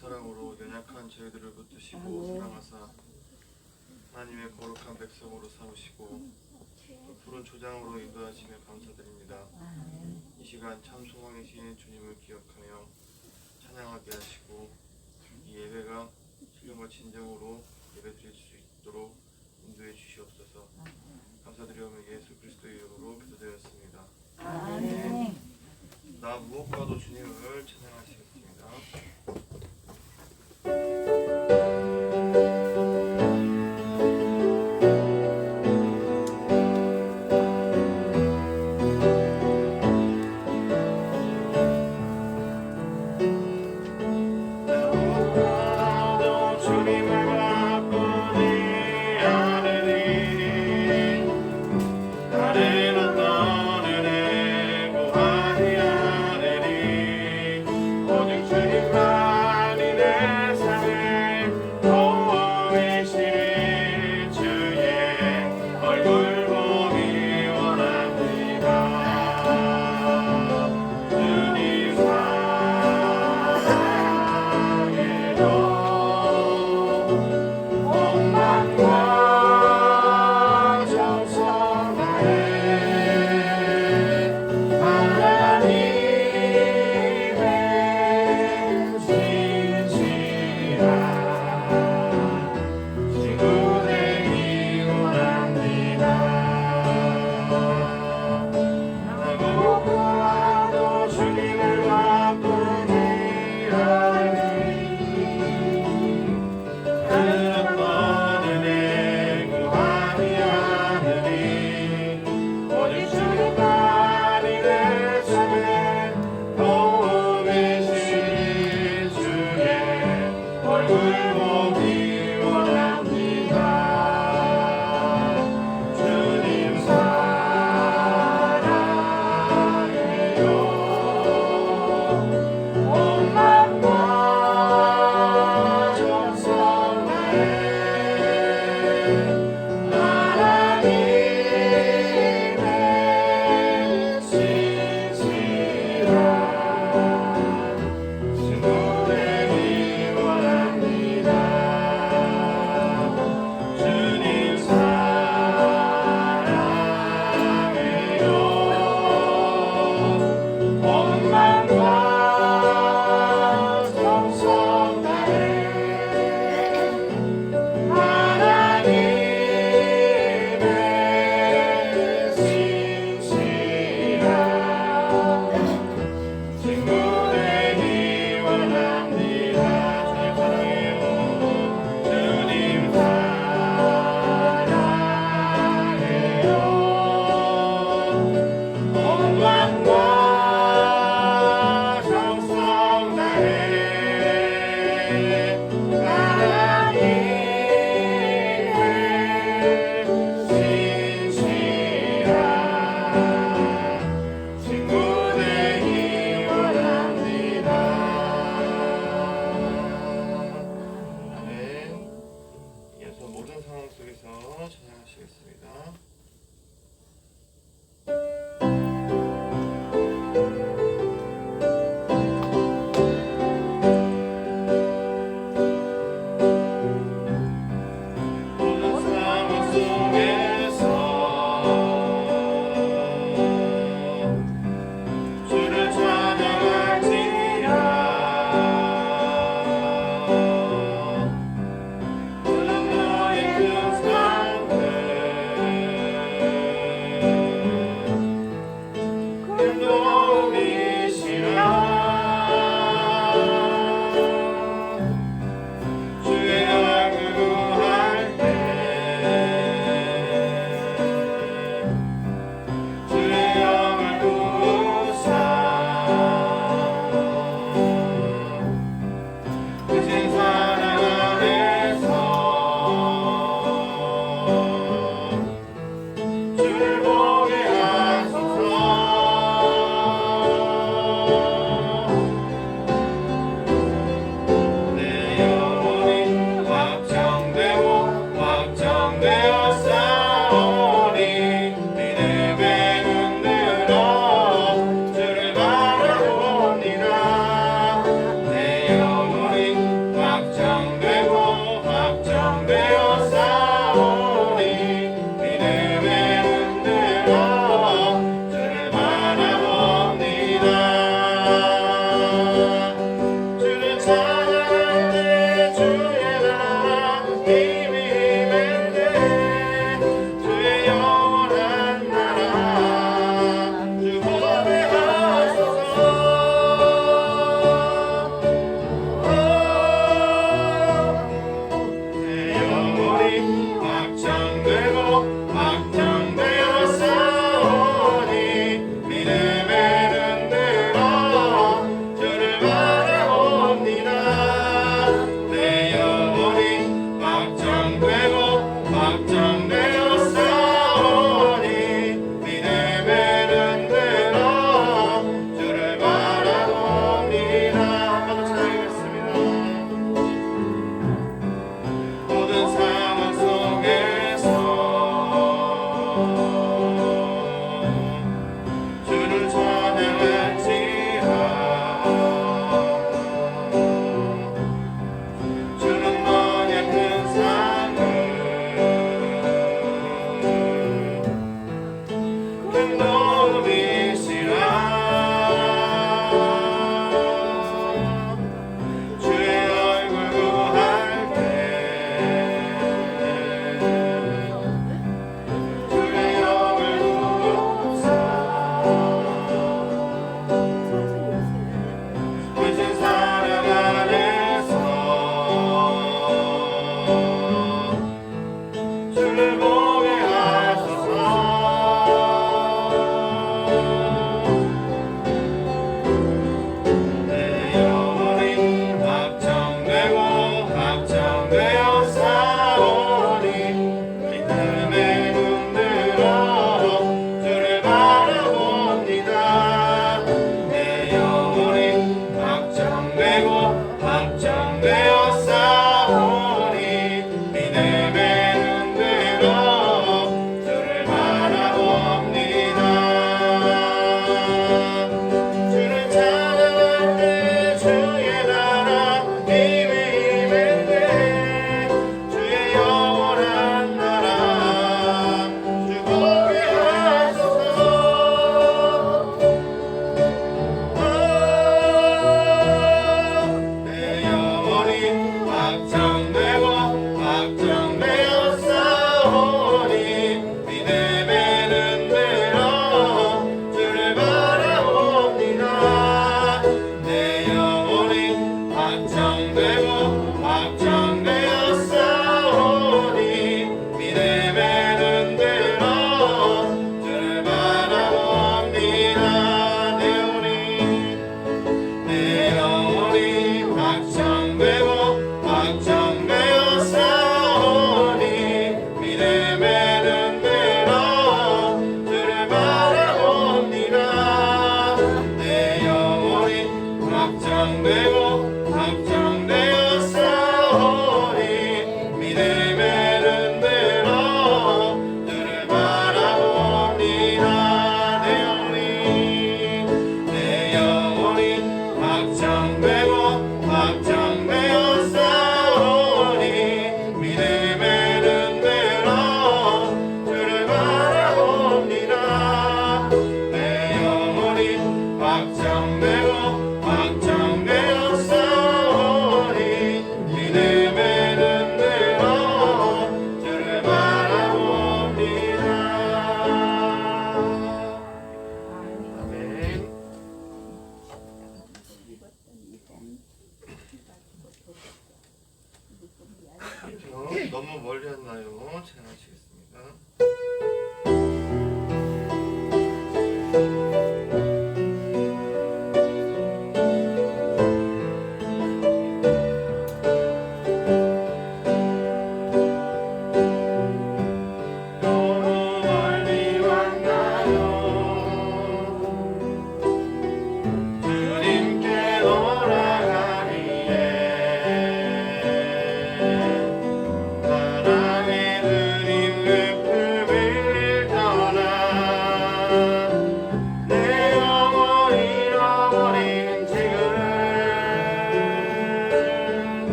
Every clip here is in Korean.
사랑으로 연약한 저희들을 붙드시고 사랑하사 하나님의 거룩한 백성으로 삼으시고 또 푸른 초장으로 인도하심에 감사드립니다. 이 시간 참 소망이신 주님을 기억하며 찬양하게 하시고 이 예배가 신령과 진정으로 예배드릴 수 있도록 인도해 주시옵소서. 감사드리오며 예수 그리스도의 이름으로 기도드렸습니다. 아멘. 나 무엇과도 주님을 찬양하시겠습니다. 오직 주님만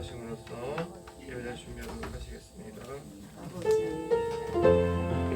묵상하심으로써 예배를 준비하도록 하시겠습니다. 아버지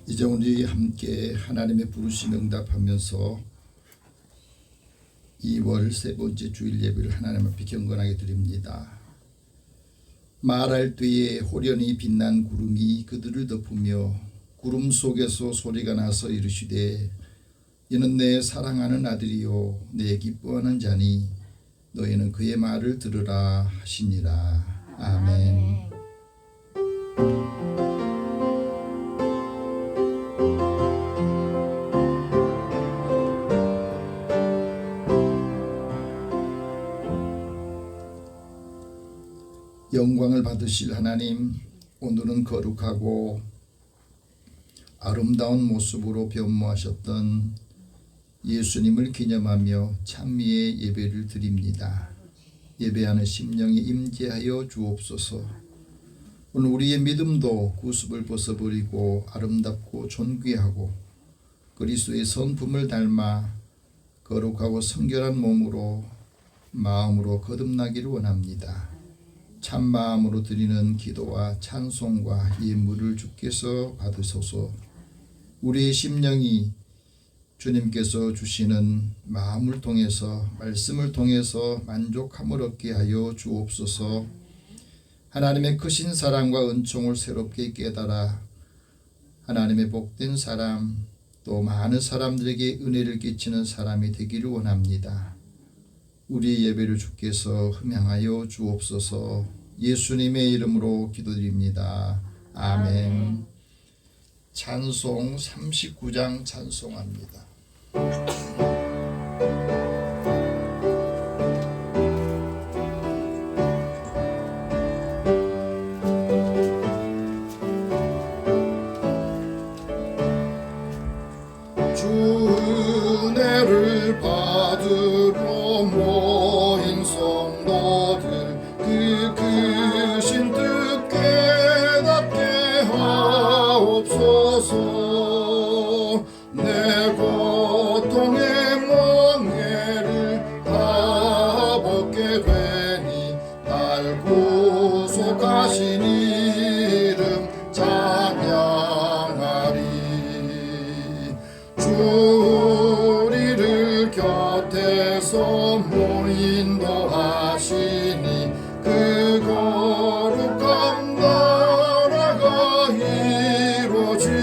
이제 우리 함께 하나님의 부르심 응답하면서 2월 세 번째 주일 예배를 하나님 앞에 경건하게 드립니다. 말할 때에 호련히 빛난 구름이 그들을 덮으며 구름 속에서 소리가 나서 이르시되 이는 내 사랑하는 아들이요 내 기뻐하는 자니 너희는 그의 말을 들으라 하시니라. 아멘. 영광을 받으실 하나님, 오늘은 거룩하고 아름다운 모습으로 변모하셨던 예수님을 기념하며 찬미의 예배를 드립니다. 예배하는 심령이 임재하여 주옵소서. 오늘 우리의 믿음도 구습을 벗어버리고 아름답고 존귀하고 그리스도의 성품을 닮아 거룩하고 성결한 몸으로 마음으로 거듭나기를 원합니다. 참마음으로 드리는 기도와 찬송과 예물을 주께서 받으소서. 우리의 심령이 주님께서 주시는 마음을 통해서 말씀을 통해서 만족함을 얻게 하여 주옵소서. 하나님의 크신 사랑과 은총을 새롭게 깨달아 하나님의 복된 사람 또 많은 사람들에게 은혜를 끼치는 사람이 되기를 원합니다. 우리의 예배를 주께서 흠양하여 주옵소서. 예수님의 이름으로 기도드립니다. 아멘. 찬송 39장 찬송합니다. 주 은혜를 받으러 모인 성도들 그 크신 뜻 깨닫게 하옵소서. 내 고통의 멍에를 다 벗게 되니 날 구속하신 이름 찬양하리. 우리를 곁에서 인도하시니 그 거룩한 나라가 이루어지네.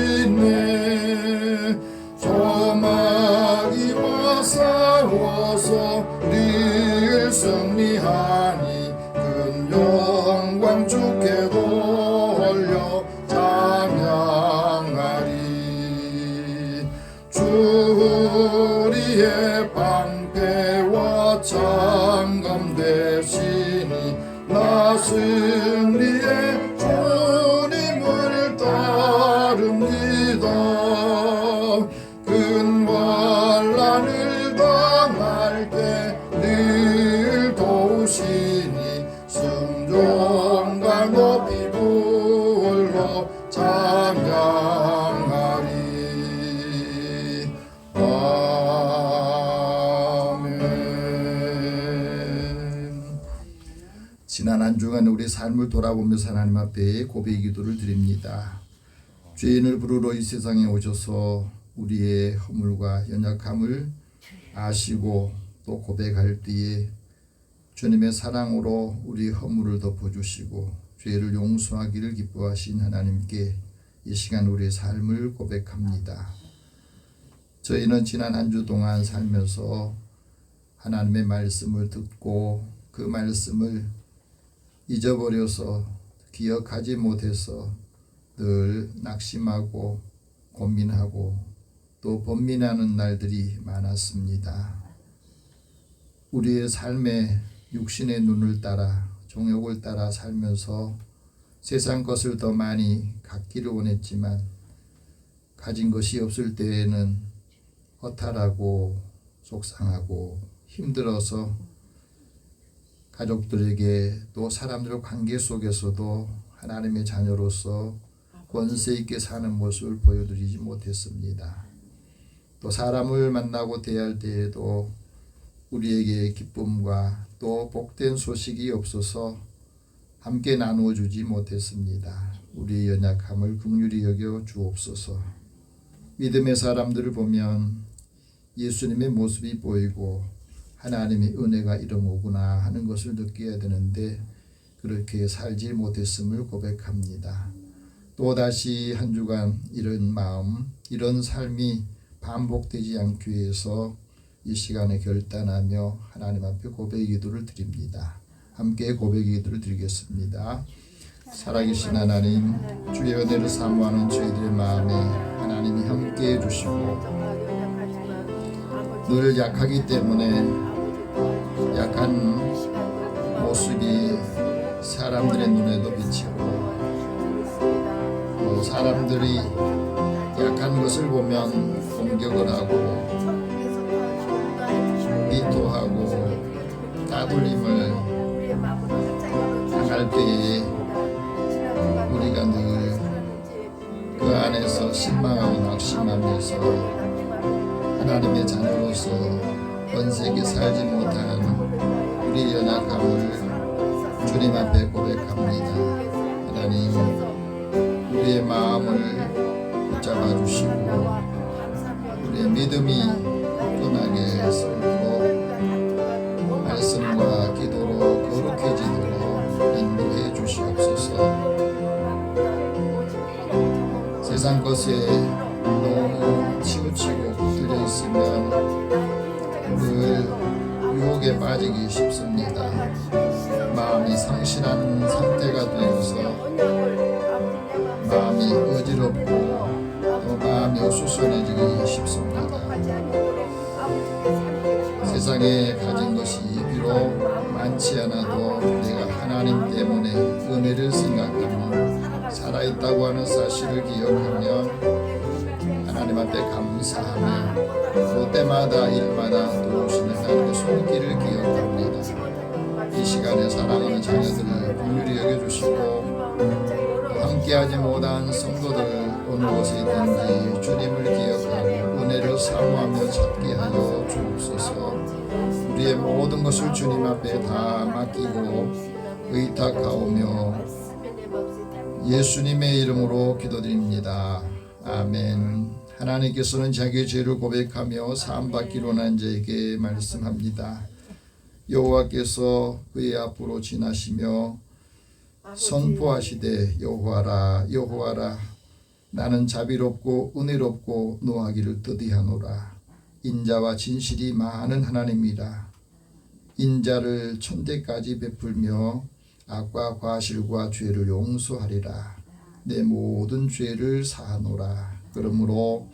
소마귀와 싸워서 늘 승리하니 큰 영광 주께 돌려 찬양하리. 우리의 방패와 장감 되시니 나 승리의 주님을 따릅니다. 큰 환난을 당할 때 늘 도우시니 순종과 높이 불러 찬양하리. 지난 한 주간 우리 삶을 돌아보면서 하나님 앞에 고백 기도를 드립니다. 죄인을 부르러 이 세상에 오셔서 우리의 허물과 연약함을 아시고 또 고백할 때에 주님의 사랑으로 우리 허물을 덮어주시고 죄를 용서하기를 기뻐하신 하나님께 이 시간 우리의 삶을 고백합니다. 저희는 지난 한 주 동안 살면서 하나님의 말씀을 듣고 그 말씀을 잊어버려서 기억하지 못해서 늘 낙심하고 고민하고 또 번민하는 날들이 많았습니다. 우리의 삶에 육신의 눈을 따라 정욕을 따라 살면서 세상 것을 더 많이 갖기를 원했지만 가진 것이 없을 때에는 허탈하고 속상하고 힘들어서 가족들에게 또 사람들의 관계 속에서도 하나님의 자녀로서 권세 있게 사는 모습을 보여드리지 못했습니다. 또 사람을 만나고 대할 때에도 우리에게 기쁨과 또 복된 소식이 없어서 함께 나누어 주지 못했습니다. 우리의 연약함을 긍휼히 여겨 주옵소서. 믿음의 사람들을 보면 예수님의 모습이 보이고 하나님의 은혜가 이름오구나 하는 것을 느껴야 되는데 그렇게 살지 못했음을 고백합니다. 또다시 한 주간 이런 마음, 이런 삶이 반복되지 않기 위해서 이 시간에 결단하며 하나님 앞에 고백 기도를 드립니다. 함께 고백 기도를 드리겠습니다. 살아계신 하나님, 주의 은혜를 사모하는 저희들의 마음에 하나님이 함께해 주시고 늘 약하기 때문에 약한 모습이 사람들의 눈에도 비치고 또 사람들이 약한 것을 보면 공격을 하고 비토하고 따돌림을 당할 때에 우리가 늘 그 안에서 실망하고 낙심하면서 하나님의 자녀로서 번세게 살지 못한 우리의 연약함을 주님 앞에 고백합니다. 하나님, 우리의 마음을 붙잡아 주시고 우리의 믿음이 편하게 서고 말씀과 기도로 거룩해지도록 인도해 주시옵소서. 세상 것에 너무 치우치고 붙들려 있으면 늘 유혹에 빠지기 쉽습니다. 마음이 상실한 상태가 되어서 마음이 어지럽고 또 마음이 어수선해지기 쉽습니다. 세상에 가진 것이 비록 많지 않아도 내가 하나님 때문에 은혜를 생각하며 살아있다고 하는 사실을 기억하며 하나님 앞에 감사하며 또 때마다 일마다 도우시는 하나님의 손길을 기억합니다. 이 시간에 사랑하는 자녀들을 긍휼히 여겨주시고 함께하지 못한 성도들 어느 곳에 있든지 주님을 기억하고 은혜를 사모하며 찾게 하여 주옵소서. 우리의 모든 것을 주님 앞에 다 맡기고 의탁하오며 예수님의 이름으로 기도드립니다. 아멘. 하나님께서는 자기의 죄를 고백하며 사함받기로 난 자에게 말씀합니다. 여호와께서 그의 앞으로 지나시며 선포하시되 여호와라 여호와라 나는 자비롭고 은혜롭고 노하기를 더디하노라. 인자와 진실이 많은 하나님이라. 인자를 천대까지 베풀며 악과 과실과 죄를 용서하리라. 내 모든 죄를 사하노라. 그러므로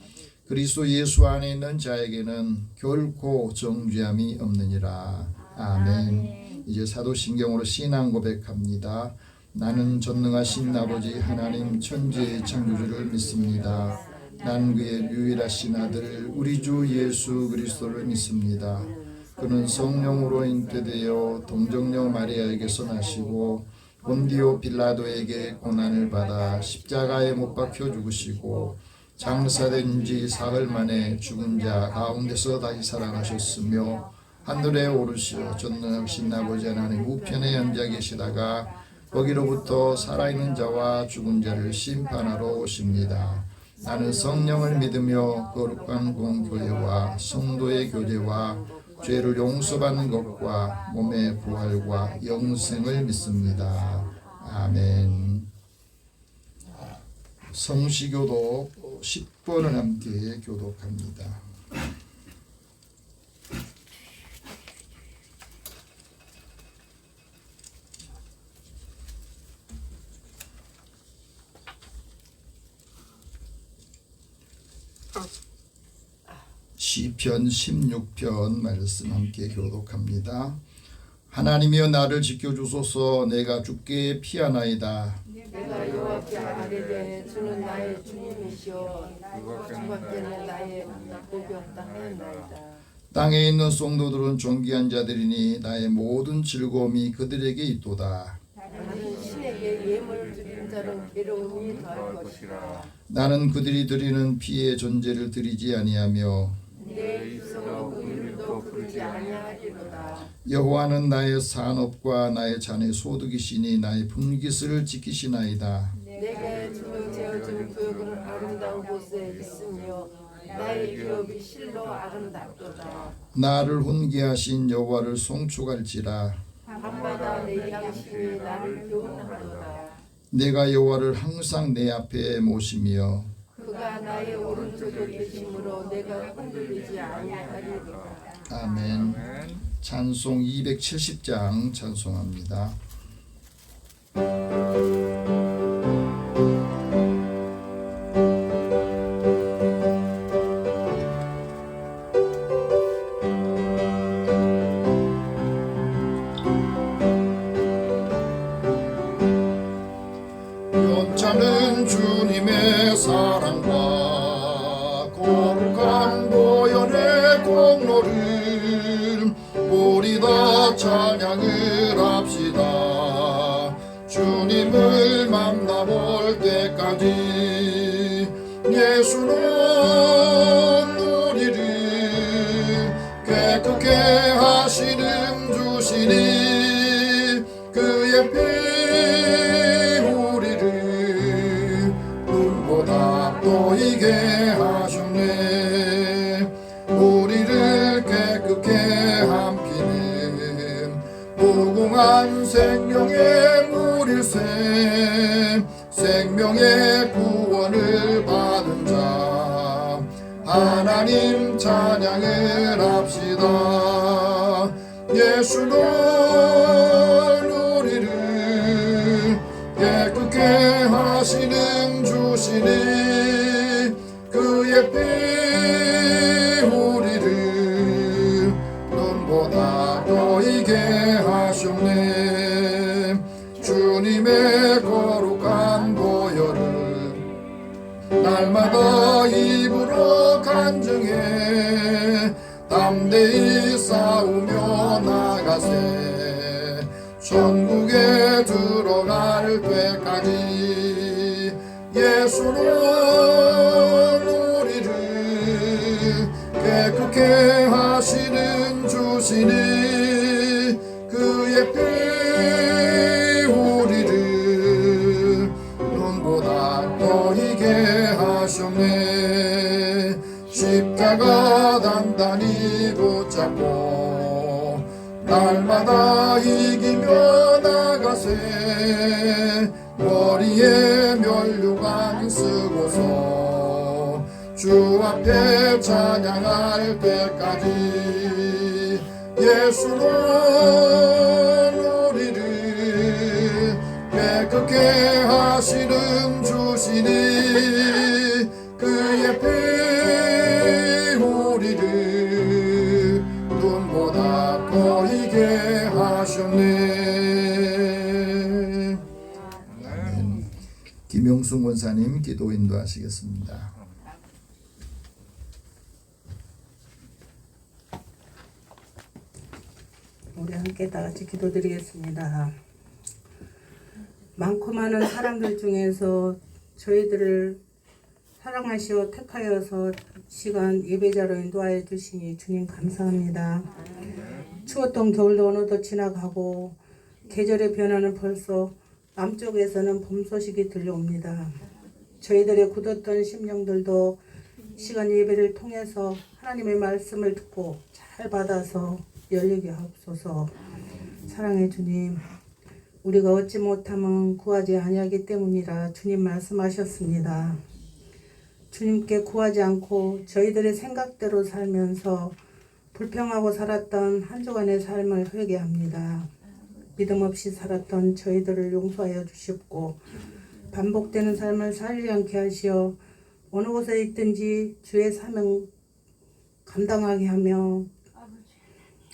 그리스도 예수 안에 있는 자에게는 결코 정죄함이 없느니라. 아멘. 이제 사도신경으로 신앙 고백합니다. 나는 전능하신 아버지 하나님 천지의 창조주를 믿습니다. 난 그의 유일하신 아들 우리 주 예수 그리스도를 믿습니다. 그는 성령으로 잉태되어 동정녀 마리아에게서 나시고 본디오 빌라도에게 고난을 받아 십자가에 못 박혀 죽으시고 장사된 지 사흘 만에 죽은 자 가운데서 다시 살아나셨으며 하늘에 오르시어 전능하신 아버지 하나님 우편에 앉아 계시다가 거기로부터 살아있는 자와 죽은 자를 심판하러 오십니다. 나는 성령을 믿으며 거룩한 공교회와 성도의 교제와 죄를 용서받는 것과 몸의 부활과 영생을 믿습니다. 아멘. 성시교도 10번을 함께 교독합니다. 시편 16편 말씀 함께 교독합니다. 하나님이여 나를 지켜주소서. 내가 주께 피하나이다. 내가 여호와께 아뢰되 주는 나의 주님이시오 주밖에는 나의 복이 없다 하였나이다. 땅에 있는 성도들은 존귀한 자들이니 나의 모든 즐거움이 그들에게 있도다. 나는 신에게 예물 드린 자는 괴로움이 더할 것이라. 나는 그들이 드리는 피의 존재를 드리지 아니하며 내 입술로 그 이름도 부르지 아니하리로다. 여호와는 나의 산업과 나의 잔의 소득이시니 나의 분깃을 지키시나이다. 내게 주로 재어준 구역은 아름다운 곳에 있으며 나의 기업이 실로 아름답도다. 나를 훈계하신 여호와를 송축할지라. 밤마다 내 양심이 나를 교훈하도다. 내가 여호와를 항상 내 앞에 모시며 그가 나의 오른쪽에 계심으로 내가 흔들리지 아니하리로다. 아멘. 찬송 270장 찬송합니다. 연차는 주님의 사랑과 거룩한 보혈의 공로를 우리 다 찬양을 합시다. 주님을 만나볼 때까지 예수는 우리를 깨끗게 하시는 주시니 그의 피 우리를 눈보다 보이게 하셨네. 우리를 깨끗게 함기는 무궁한 생명의 물일세. 생명의 구원을 받은 자 하나님 찬양을 합시다. 예수는 우리를 깨끗게 하시는 주시니 그의 피 우리를 눈보다 보이게 하셨네. 주님의 거룩한 보혈을 날마다 입으로 간증해 담대히 싸우며 나가세. 천국에 들어갈 때까지 예수는 우리를 깨끗게 하시는 주시니 그의 피 우리를 눈보다 보이게 하셨네. 십자가 단단히 붙잡고 날마다 이기며 나가세. 머리에 면류관 쓰고서 주 앞에 찬양할 때까지 예수는 우리를 깨끗게 하시는 주시니 그의 피 우리를 눈보다 보이게 하셨네. 아멘. 김용순 권사님 기도 인도하시겠습니다. 우리 함께 다 같이 기도드리겠습니다. 많고 많은 사람들 중에서 저희들을 사랑하시어 택하여서 시간 예배자로 인도하여 주시니 주님 감사합니다. 추웠던 겨울도 어느덧 지나가고 계절의 변화는 벌써 남쪽에서는 봄 소식이 들려옵니다. 저희들의 굳었던 심령들도 시간 예배를 통해서 하나님의 말씀을 듣고 잘 받아서 열리게 하옵소서. 사랑의 주님, 우리가 얻지 못하면 구하지 아니하기 때문이라 주님 말씀하셨습니다. 주님께 구하지 않고 저희들의 생각대로 살면서 불평하고 살았던 한 주간의 삶을 회개합니다. 믿음 없이 살았던 저희들을 용서하여 주시옵고 반복되는 삶을 살지 않게 하시어 어느 곳에 있든지 주의 사명 감당하게 하며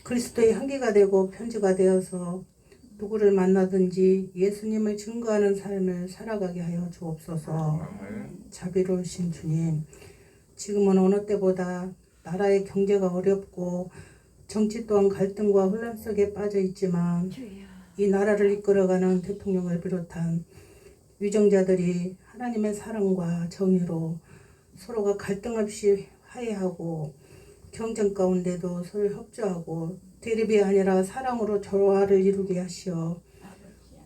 그리스도의 향기가 되고 편지가 되어서 누구를 만나든지 예수님을 증거하는 삶을 살아가게 하여 주옵소서. 자비로우신 주님, 지금은 어느 때보다 나라의 경제가 어렵고 정치 또한 갈등과 혼란 속에 빠져 있지만 이 나라를 이끌어가는 대통령을 비롯한 위정자들이 하나님의 사랑과 정의로 서로가 갈등 없이 화해하고 경쟁 가운데도 서로 협조하고 대립이 아니라 사랑으로 조화를 이루게 하시어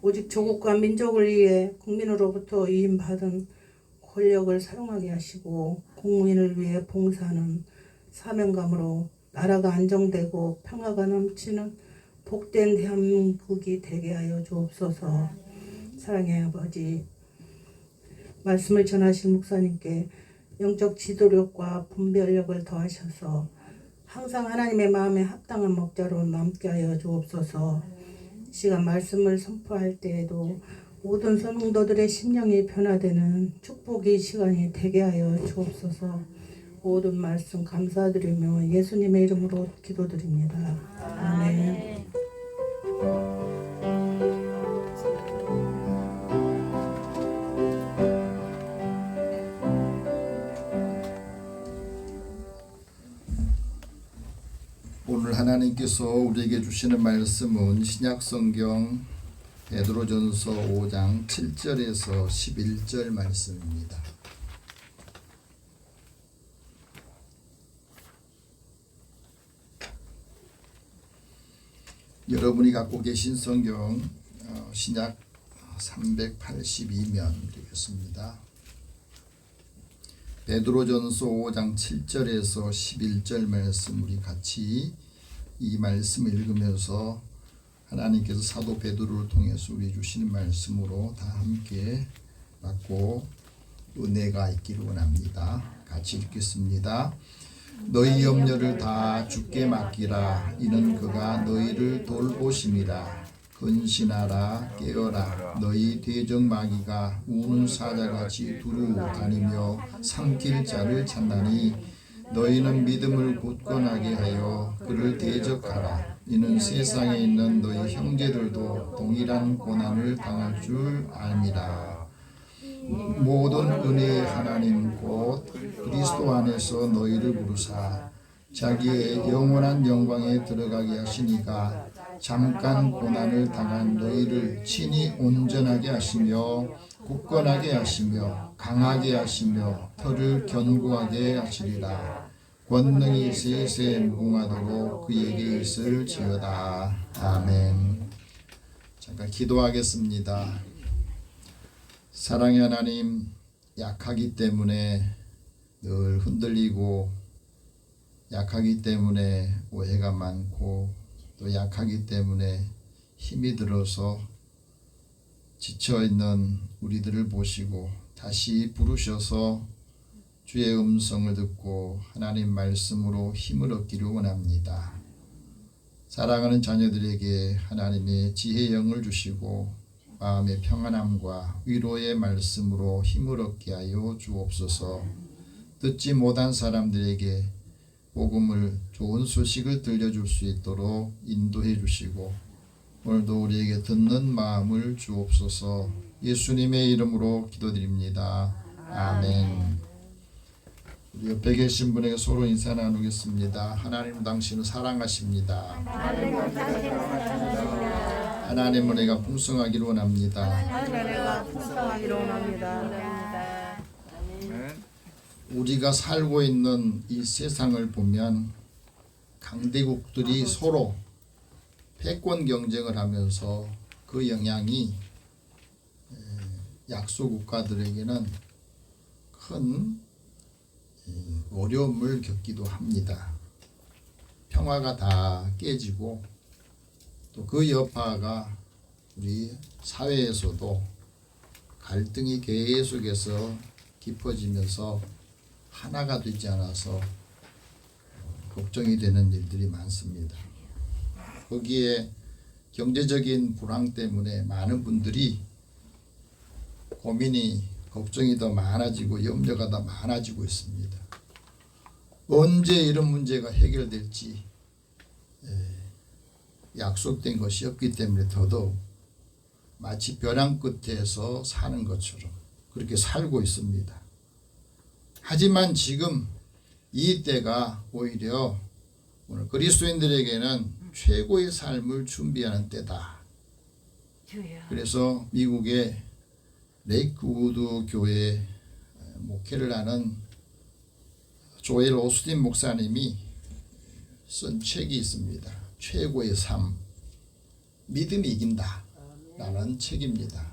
오직 조국과 민족을 위해 국민으로부터 위임받은 권력을 사용하게 하시고 국민을 위해 봉사하는 사명감으로 나라가 안정되고 평화가 넘치는 복된 대한민국이 되게 하여 주옵소서. 사랑의 아버지, 말씀을 전하신 목사님께 영적 지도력과 분별력을 더하셔서 항상 하나님의 마음에 합당한 목자로 남게 하여 주옵소서. 이 시간 말씀을 선포할 때에도 모든 성도들의 심령이 변화되는 축복의 시간이 되게 하여 주옵소서. 모든 말씀 감사드리며 예수님의 이름으로 기도드립니다. 아멘. 오늘 하나님께서 우리에게 주시는 말씀은 신약성경 베드로전서 5장 7절에서 11절 말씀입니다. 여러분이 갖고 계신 성경 신약 382면 되겠습니다. 베드로전서 5장 7절에서 11절 말씀 우리 같이 이 말씀을 읽으면서 하나님께서 사도 베드로를 통해서 우리 주시는 말씀으로 다 함께 받고 은혜가 있기를 원합니다. 같이 읽겠습니다. 너희 염려를 다 주께 맡기라. 이는 그가 너희를 돌보심이라. 근신하라 깨어라. 너희 대적 마귀가 우는 사자같이 두루 다니며 삼킬 자를 찾나니 너희는 믿음을 굳건하게 하여 그를 대적하라. 이는 세상에 있는 너희 형제들도 동일한 고난을 당할 줄 압니다. 모든 은혜의 하나님 곧 그리스도 안에서 너희를 부르사 자기의 영원한 영광에 들어가게 하시니가 잠깐 고난을 당한 너희를 친히 온전하게 하시며 굳건하게 하시며 강하게 하시며 털을 견고하게 하시리라. 권능이 세세 무궁하도록 그에게 있을지어다. 아멘. 잠깐 기도하겠습니다. 사랑의 하나님, 약하기 때문에 늘 흔들리고 약하기 때문에 오해가 많고 또 약하기 때문에 힘이 들어서 지쳐있는 우리들을 보시고 다시 부르셔서 주의 음성을 듣고 하나님 말씀으로 힘을 얻기를 원합니다. 사랑하는 자녀들에게 하나님의 지혜의 영을 주시고 마음의 평안함과 위로의 말씀으로 힘을 얻게 하여 주옵소서. 듣지 못한 사람들에게 복음을 좋은 소식을 들려줄 수 있도록 인도해 주시고 오늘도 우리에게 듣는 마음을 주옵소서. 예수님의 이름으로 기도드립니다. 아멘. 우리 옆에 계신 분에게 서로 인사 나누겠습니다. 하나님 당신을 사랑하십니다. 하나님 은혜가 풍성하기를 원합니다. 우리가 살고 있는 이 세상을 보면 강대국들이 서로 패권 경쟁을 하면서 그 영향이 약소국가들에게는 큰 어려움을 겪기도 합니다. 평화가 다 깨지고 또 그 여파가 우리 사회에서도 갈등이 계속해서 깊어지면서 하나가 되지 않아서 걱정이 되는 일들이 많습니다. 거기에 경제적인 불황 때문에 많은 분들이 고민이 걱정이 더 많아지고 염려가 더 많아지고 있습니다. 언제 이런 문제가 해결될지 약속된 것이 없기 때문에 더더욱 마치 벼랑 끝에서 사는 것처럼 그렇게 살고 있습니다. 하지만 지금 이 때가 오히려 오늘 그리스도인들에게는 최고의 삶을 준비하는 때다. 그래서 미국의 레이크우드 교회 목회를 하는 조엘 오스틴 목사님이 쓴 책이 있습니다. 최고의 삶, 믿음이 이긴다. 라는 책입니다.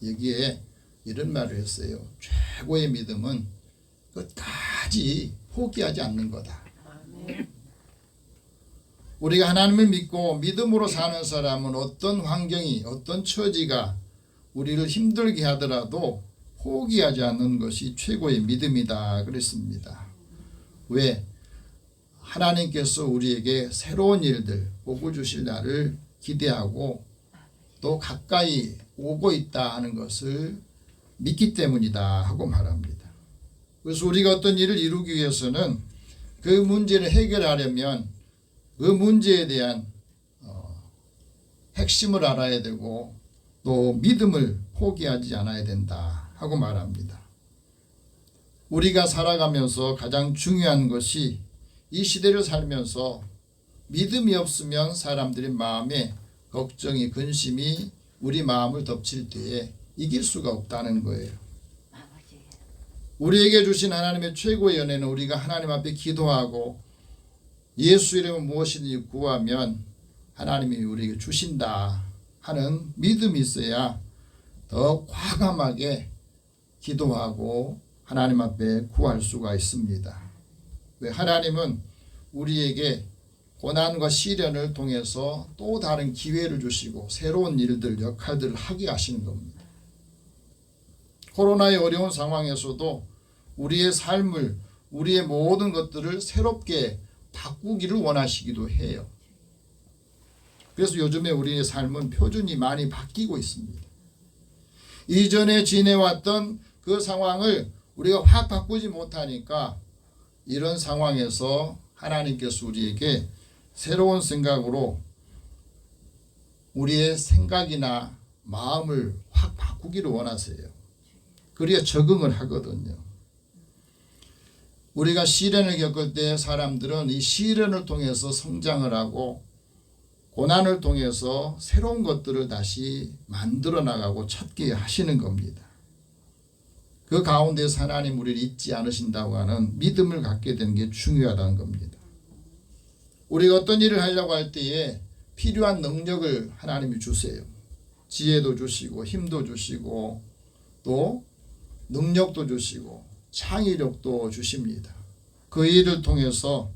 여기에 이런 말을 했어요. 최고의 믿음은 끝까지 포기하지 않는 거다. 우리가 하나님을 믿고 믿음으로 사는 사람은 어떤 환경이, 어떤 처지가 우리를 힘들게 하더라도 포기하지 않는 것이 최고의 믿음이다 그랬습니다. 왜? 하나님께서 우리에게 새로운 일들, 복을 주실 날을 기대하고 또 가까이 오고 있다 하는 것을 믿기 때문이다 하고 말합니다. 그래서 우리가 어떤 일을 이루기 위해서는 그 문제를 해결하려면 그 문제에 대한 핵심을 알아야 되고 또 믿음을 포기하지 않아야 된다 하고 말합니다. 우리가 살아가면서 가장 중요한 것이 이 시대를 살면서 믿음이 없으면 사람들의 마음에 걱정이, 근심이 우리 마음을 덮칠 때에 이길 수가 없다는 거예요. 우리에게 주신 하나님의 최고의 연애는 우리가 하나님 앞에 기도하고 예수 이름은 무엇이든지 구하면 하나님이 우리에게 주신다 하는 믿음이 있어야 더 과감하게 기도하고 하나님 앞에 구할 수가 있습니다. 왜? 하나님은 우리에게 고난과 시련을 통해서 또 다른 기회를 주시고 새로운 일들, 역할들을 하게 하시는 겁니다. 코로나의 어려운 상황에서도 우리의 삶을, 우리의 모든 것들을 새롭게 바꾸기를 원하시기도 해요. 그래서 요즘에 우리의 삶은 표준이 많이 바뀌고 있습니다. 이전에 지내왔던 그 상황을 우리가 확 바꾸지 못하니까 이런 상황에서 하나님께서 우리에게 새로운 생각으로 우리의 생각이나 마음을 확 바꾸기를 원하세요. 그래야 적응을 하거든요. 우리가 시련을 겪을 때 사람들은 이 시련을 통해서 성장을 하고 고난을 통해서 새로운 것들을 다시 만들어 나가고 찾게 하시는 겁니다. 그 가운데서 하나님 우리를 잊지 않으신다고 하는 믿음을 갖게 되는 게 중요하다는 겁니다. 우리가 어떤 일을 하려고 할 때에 필요한 능력을 하나님이 주세요. 지혜도 주시고 힘도 주시고 또 능력도 주시고 창의력도 주십니다. 그 일을 통해서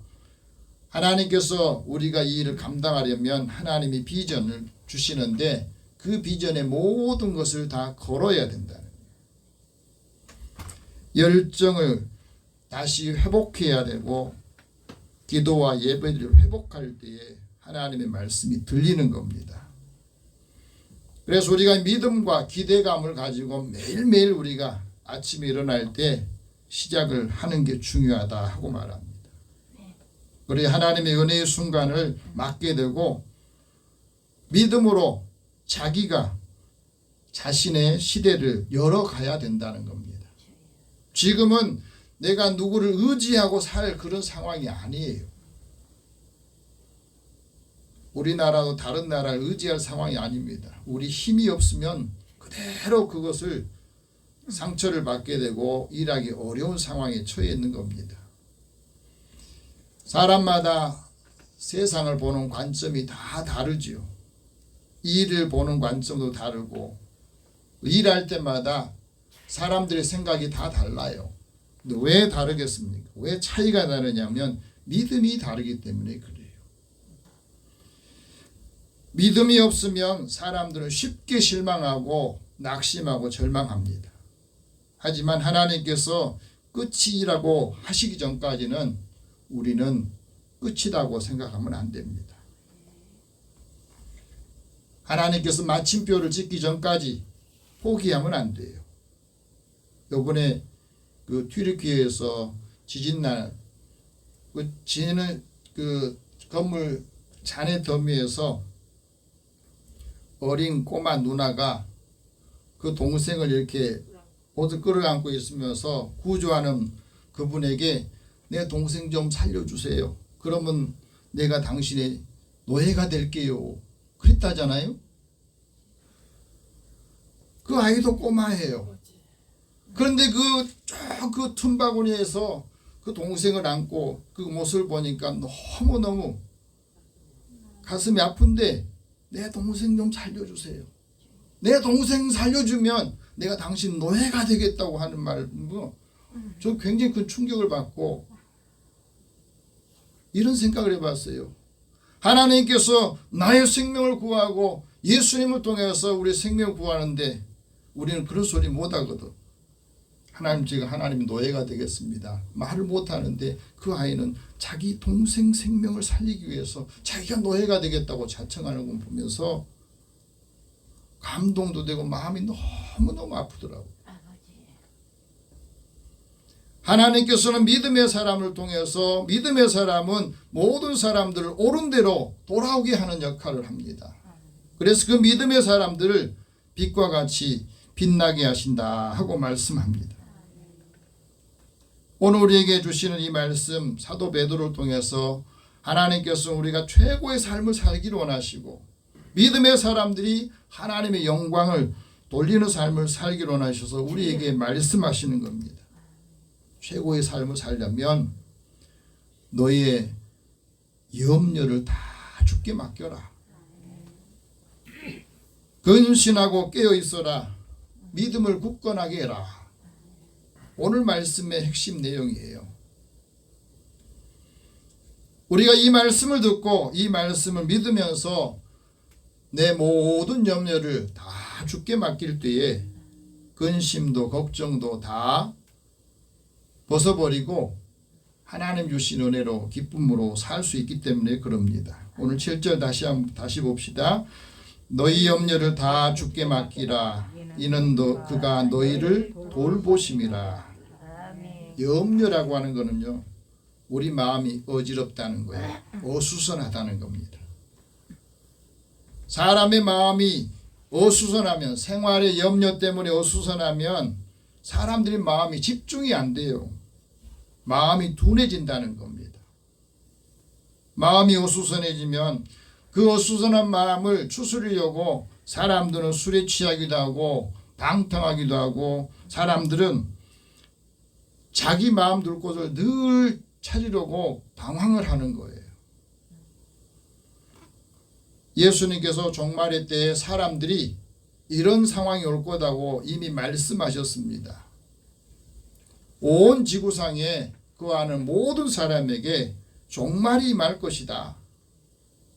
하나님께서 우리가 이 일을 감당하려면 하나님이 비전을 주시는데 그 비전의 모든 것을 다 걸어야 된다는 거예요. 열정을 다시 회복해야 되고 기도와 예배를 회복할 때에 하나님의 말씀이 들리는 겁니다. 그래서 우리가 믿음과 기대감을 가지고 매일매일 우리가 아침에 일어날 때 시작을 하는 게 중요하다 하고 말합니다. 그래야 하나님의 은혜의 순간을 맞게 되고 믿음으로 자기가 자신의 시대를 열어가야 된다는 겁니다. 지금은 내가 누구를 의지하고 살 그런 상황이 아니에요. 우리나라도 다른 나라를 의지할 상황이 아닙니다. 우리 힘이 없으면 그대로 그것을 상처를 받게 되고 일하기 어려운 상황에 처해 있는 겁니다. 사람마다 세상을 보는 관점이 다 다르지요. 일을 보는 관점도 다르고 일할 때마다 사람들의 생각이 다 달라요. 근데 왜 다르겠습니까? 왜 차이가 나느냐면 믿음이 다르기 때문에 그래요. 믿음이 없으면 사람들은 쉽게 실망하고 낙심하고 절망합니다. 하지만 하나님께서 끝이라고 하시기 전까지는 우리는 끝이라고 생각하면 안 됩니다. 하나님께서 마침표를 찍기 전까지 포기하면 안 돼요. 요번에 그 튀르키예에서 지진날 지는 그 건물 잔해 더미에서 어린 꼬마 누나가 그 동생을 이렇게 옷을 끌어안고 있으면서 구조하는 그분에게 내 동생 좀 살려주세요. 그러면 내가 당신의 노예가 될게요. 그랬다잖아요. 그 아이도 꼬마예요. 그런데 그 틈바구니에서 그 동생을 안고 그 모습을 보니까 너무너무 가슴이 아픈데 내 동생 좀 살려주세요. 내 동생 살려주면 내가 당신 노예가 되겠다고 하는 말, 저 굉장히 큰 충격을 받고 이런 생각을 해봤어요. 하나님께서 나의 생명을 구하고 예수님을 통해서 우리 생명을 구하는데 우리는 그런 소리 못하거든. 하나님, 제가 하나님 노예가 되겠습니다. 말을 못하는데 그 아이는 자기 동생 생명을 살리기 위해서 자기가 노예가 되겠다고 자청하는 걸 보면서 감동도 되고 마음이 너무너무 아프더라고요. 하나님께서는 믿음의 사람을 통해서 믿음의 사람은 모든 사람들을 옳은 대로 돌아오게 하는 역할을 합니다. 그래서 그 믿음의 사람들을 빛과 같이 빛나게 하신다 하고 말씀합니다. 오늘 우리에게 주시는 이 말씀 사도 베드로를 통해서 하나님께서 우리가 최고의 삶을 살기를 원하시고 믿음의 사람들이 하나님의 영광을 돌리는 삶을 살기를 원하셔서 우리에게 말씀하시는 겁니다. 최고의 삶을 살려면 너의 염려를 다 주께 맡겨라. 근신하고 깨어 있어라. 믿음을 굳건하게 해라. 오늘 말씀의 핵심 내용이에요. 우리가 이 말씀을 듣고 이 말씀을 믿으면서 내 모든 염려를 다 주께 맡길 때에 근심도 걱정도 다 벗어버리고 하나님 주신 은혜로 기쁨으로 살 수 있기 때문에 그럽니다. 오늘 7절 다시 봅시다. 너희 염려를 다 주께 맡기라. 이는 그가 너희를 돌보심이라. 염려라고 하는 거는요, 우리 마음이 어지럽다는 거예요. 어수선하다는 겁니다. 사람의 마음이 어수선하면, 생활의 염려 때문에 어수선하면 사람들의 마음이 집중이 안 돼요. 마음이 둔해진다는 겁니다. 마음이 어수선해지면 그 어수선한 마음을 추스리려고 사람들은 술에 취하기도 하고 방탕하기도 하고 사람들은 자기 마음 둘 곳을 늘 찾으려고 방황을 하는 거예요. 예수님께서 종말의 때에 사람들이 이런 상황이 올 거다고 이미 말씀하셨습니다. 온 지구상에 거하는 모든 사람에게 종말이 임할 것이다.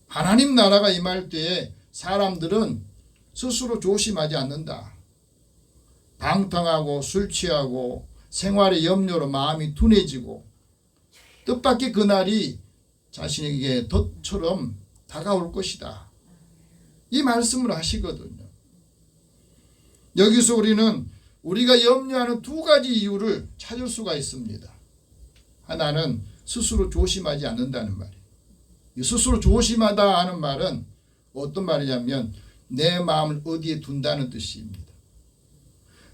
하나님 나라가 임할 때에 사람들은 스스로 조심하지 않는다. 방탕하고 술 취하고 생활의 염려로 마음이 둔해지고 뜻밖의 그날이 자신에게 덫처럼 다가올 것이다. 이 말씀을 하시거든요. 여기서 우리는 우리가 염려하는 두 가지 이유를 찾을 수가 있습니다. 하나는 스스로 조심하지 않는다는 말이에요. 스스로 조심하다 하는 말은 어떤 말이냐면 내 마음을 어디에 둔다는 뜻입니다.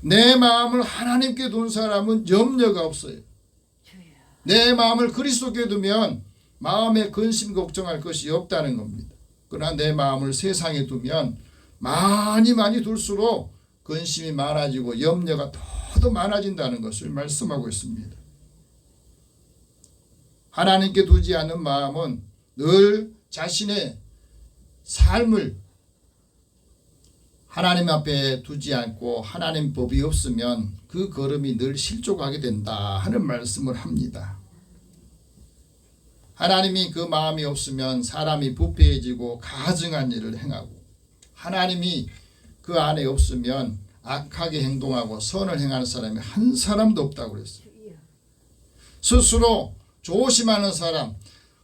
내 마음을 하나님께 둔 사람은 염려가 없어요. 내 마음을 그리스도께 두면 마음에 근심 걱정할 것이 없다는 겁니다. 그러나 내 마음을 세상에 두면 많이 둘수록 근심이 많아지고 염려가 더 많아진다는 것을 말씀하고 있습니다. 하나님께 두지 않는 마음은 늘 자신의 삶을 하나님 앞에 두지 않고 하나님 법이 없으면 그 걸음이 늘 실족하게 된다 하는 말씀을 합니다. 하나님이 그 마음이 없으면 사람이 부패해지고 가증한 일을 행하고 하나님이 그 안에 없으면 악하게 행동하고 선을 행하는 사람이 한 사람도 없다고 그랬어요. 스스로 조심하는 사람,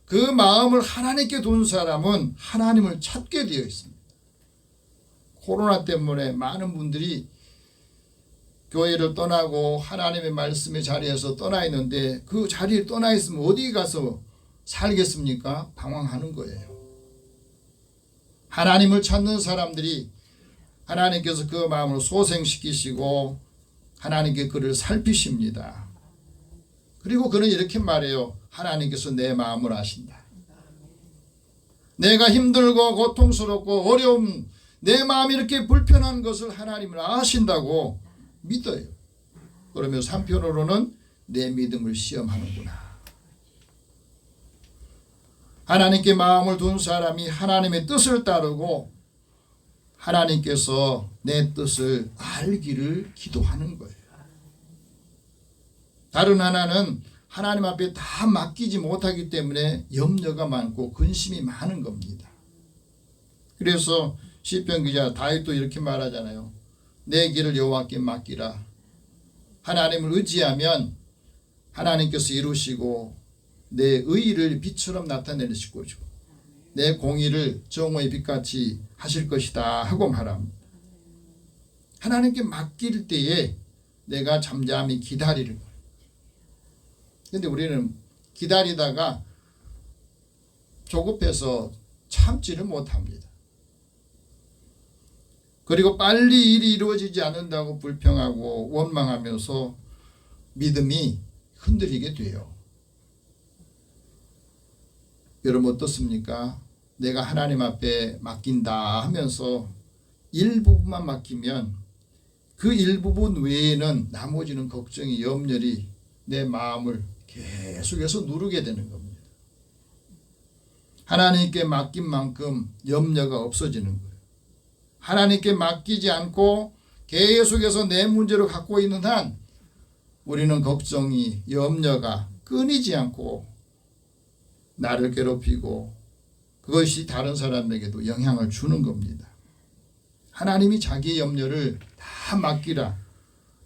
그 마음을 하나님께 둔 사람은 하나님을 찾게 되어 있습니다. 코로나 때문에 많은 분들이 교회를 떠나고 하나님의 말씀의 자리에서 떠나 있는데 그 자리에 떠나 있으면 어디 가서 살겠습니까? 방황하는 거예요. 하나님을 찾는 사람들이 하나님께서 그 마음을 소생시키시고 하나님께 그를 살피십니다. 그리고 그는 이렇게 말해요. 하나님께서 내 마음을 아신다. 내가 힘들고 고통스럽고 어려움, 내 마음이 이렇게 불편한 것을 하나님을 아신다고 믿어요. 그러면서 한편으로는 내 믿음을 시험하는구나. 하나님께 마음을 둔 사람이 하나님의 뜻을 따르고 하나님께서 내 뜻을 알기를 기도하는 거예요. 다른 하나는 하나님 앞에 다 맡기지 못하기 때문에 염려가 많고 근심이 많은 겁니다. 그래서 시편 기자 다윗도 이렇게 말하잖아요. 내 길을 여호와께 맡기라. 하나님을 의지하면 하나님께서 이루시고 내 의의를 빛처럼 나타내실 거죠. 내 공의를 정오의 빛같이 하실 것이다 하고 말합니다. 하나님께 맡길 때에 내가 잠잠히 기다리는 거예요. 그런데 우리는 기다리다가 조급해서 참지를 못합니다. 그리고 빨리 일이 이루어지지 않는다고 불평하고 원망하면서 믿음이 흔들리게 돼요. 여러분 어떻습니까? 내가 하나님 앞에 맡긴다 하면서 일부분만 맡기면 그 일부분 외에는 나머지는 걱정이 염려이 내 마음을 계속해서 누르게 되는 겁니다. 하나님께 맡긴 만큼 염려가 없어지는 거예요. 하나님께 맡기지 않고 계속해서 내 문제로 갖고 있는 한 우리는 걱정이 염려가 끊이지 않고 나를 괴롭히고 그것이 다른 사람에게도 영향을 주는 겁니다. 하나님이 자기의 염려를 다 맡기라.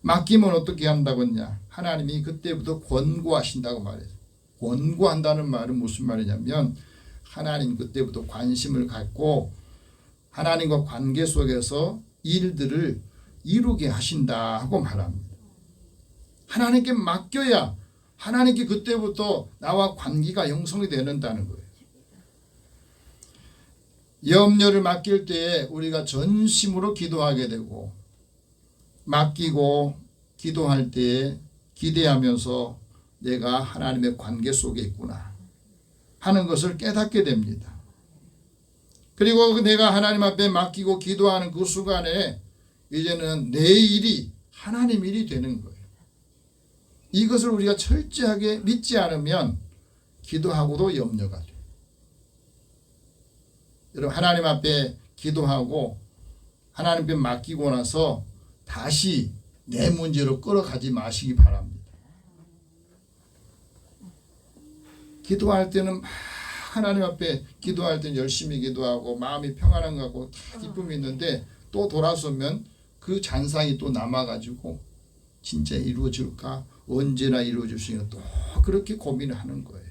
맡기면 어떻게 한다고 했냐. 하나님이 그때부터 권고하신다고 말해요. 권고한다는 말은 무슨 말이냐면 하나님 그때부터 관심을 갖고 하나님과 관계 속에서 일들을 이루게 하신다 하고 말합니다. 하나님께 맡겨야 하나님께 그때부터 나와 관계가 형성이 되는다는 거예요. 염려를 맡길 때에 우리가 전심으로 기도하게 되고 맡기고 기도할 때에 기대하면서 내가 하나님의 관계 속에 있구나 하는 것을 깨닫게 됩니다. 그리고 내가 하나님 앞에 맡기고 기도하는 그 순간에 이제는 내 일이 하나님 일이 되는 거예요. 이것을 우리가 철저하게 믿지 않으면 기도하고도 염려가 돼요. 여러분 하나님 앞에 기도하고 하나님 앞에 맡기고 나서 다시 내 문제로 끌어가지 마시기 바랍니다. 기도할 때는 하나님 앞에 기도할 때는 열심히 기도하고 마음이 평안한 것 같고 다 기쁨이 있는데 또 돌아서면 그 잔상이 또 남아가지고 진짜 이루어질까? 언제나 이루어질 수 있는 또 그렇게 고민을 하는 거예요.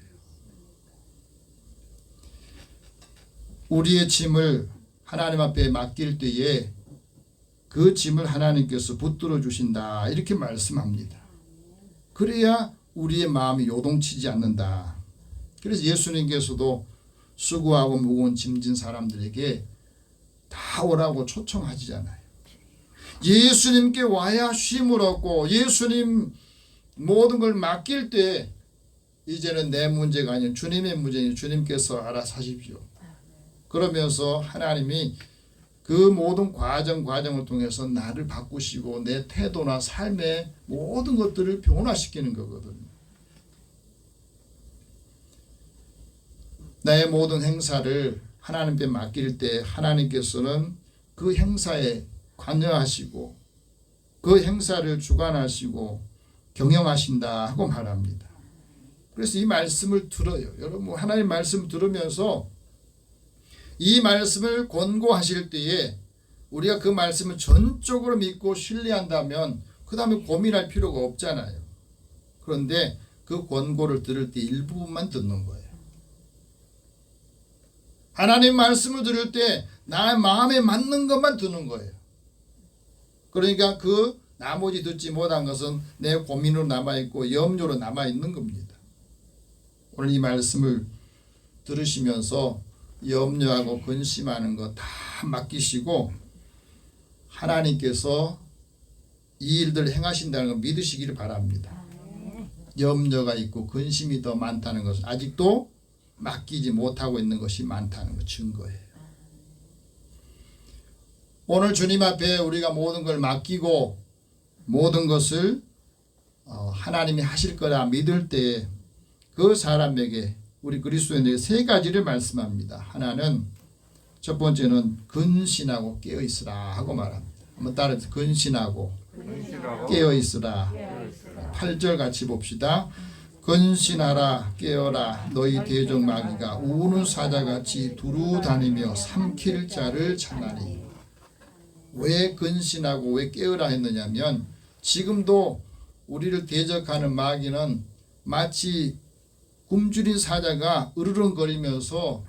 우리의 짐을 하나님 앞에 맡길 때에 그 짐을 하나님께서 붙들어 주신다 이렇게 말씀합니다. 그래야 우리의 마음이 요동치지 않는다. 그래서 예수님께서도 수고하고 무거운 짐진 사람들에게 다 오라고 초청하시잖아요. 예수님께 와야 쉼을 얻고 예수님 모든 걸 맡길 때 이제는 내 문제가 아닌 주님의 문제니 주님께서 알아서 하십시오. 그러면서 하나님이 그 모든 과정을 통해서 나를 바꾸시고 내 태도나 삶의 모든 것들을 변화시키는 거거든요. 나의 모든 행사를 하나님께 맡길 때 하나님께서는 그 행사에 관여하시고 그 행사를 주관하시고 경영하신다 하고 말합니다. 그래서 이 말씀을 들어요. 여러분 하나님 말씀 들으면서 이 말씀을 권고하실 때에 우리가 그 말씀을 전적으로 믿고 신뢰한다면 그 다음에 고민할 필요가 없잖아요. 그런데 그 권고를 들을 때 일부분만 듣는 거예요. 하나님 말씀을 들을 때 나의 마음에 맞는 것만 듣는 거예요. 그러니까 그 나머지 듣지 못한 것은 내 고민으로 남아있고 염려로 남아있는 겁니다. 오늘 이 말씀을 들으시면서 염려하고 근심하는 거 다 맡기시고 하나님께서 이 일들을 행하신다는 걸 믿으시기를 바랍니다. 염려가 있고 근심이 더 많다는 것은 아직도 맡기지 못하고 있는 것이 많다는 것 증거예요. 오늘 주님 앞에 우리가 모든 걸 맡기고 모든 것을 하나님이 하실 거라 믿을 때 그 사람에게 우리 그리스도인에게 세 가지를 말씀합니다. 하나는 첫 번째는 근신하고 깨어 있으라 하고 말합니다. 한번 따라서 근신하고 깨어 있으라. 8절 같이 봅시다. 근신하라 깨어라 너희 대적 마귀가 우는 사자같이 두루 다니며 삼킬 자를 찾나니. 왜 근신하고 왜 깨어라 했느냐면 지금도 우리를 대적하는 마귀는 마치 굶주린 사자가 으르렁거리면서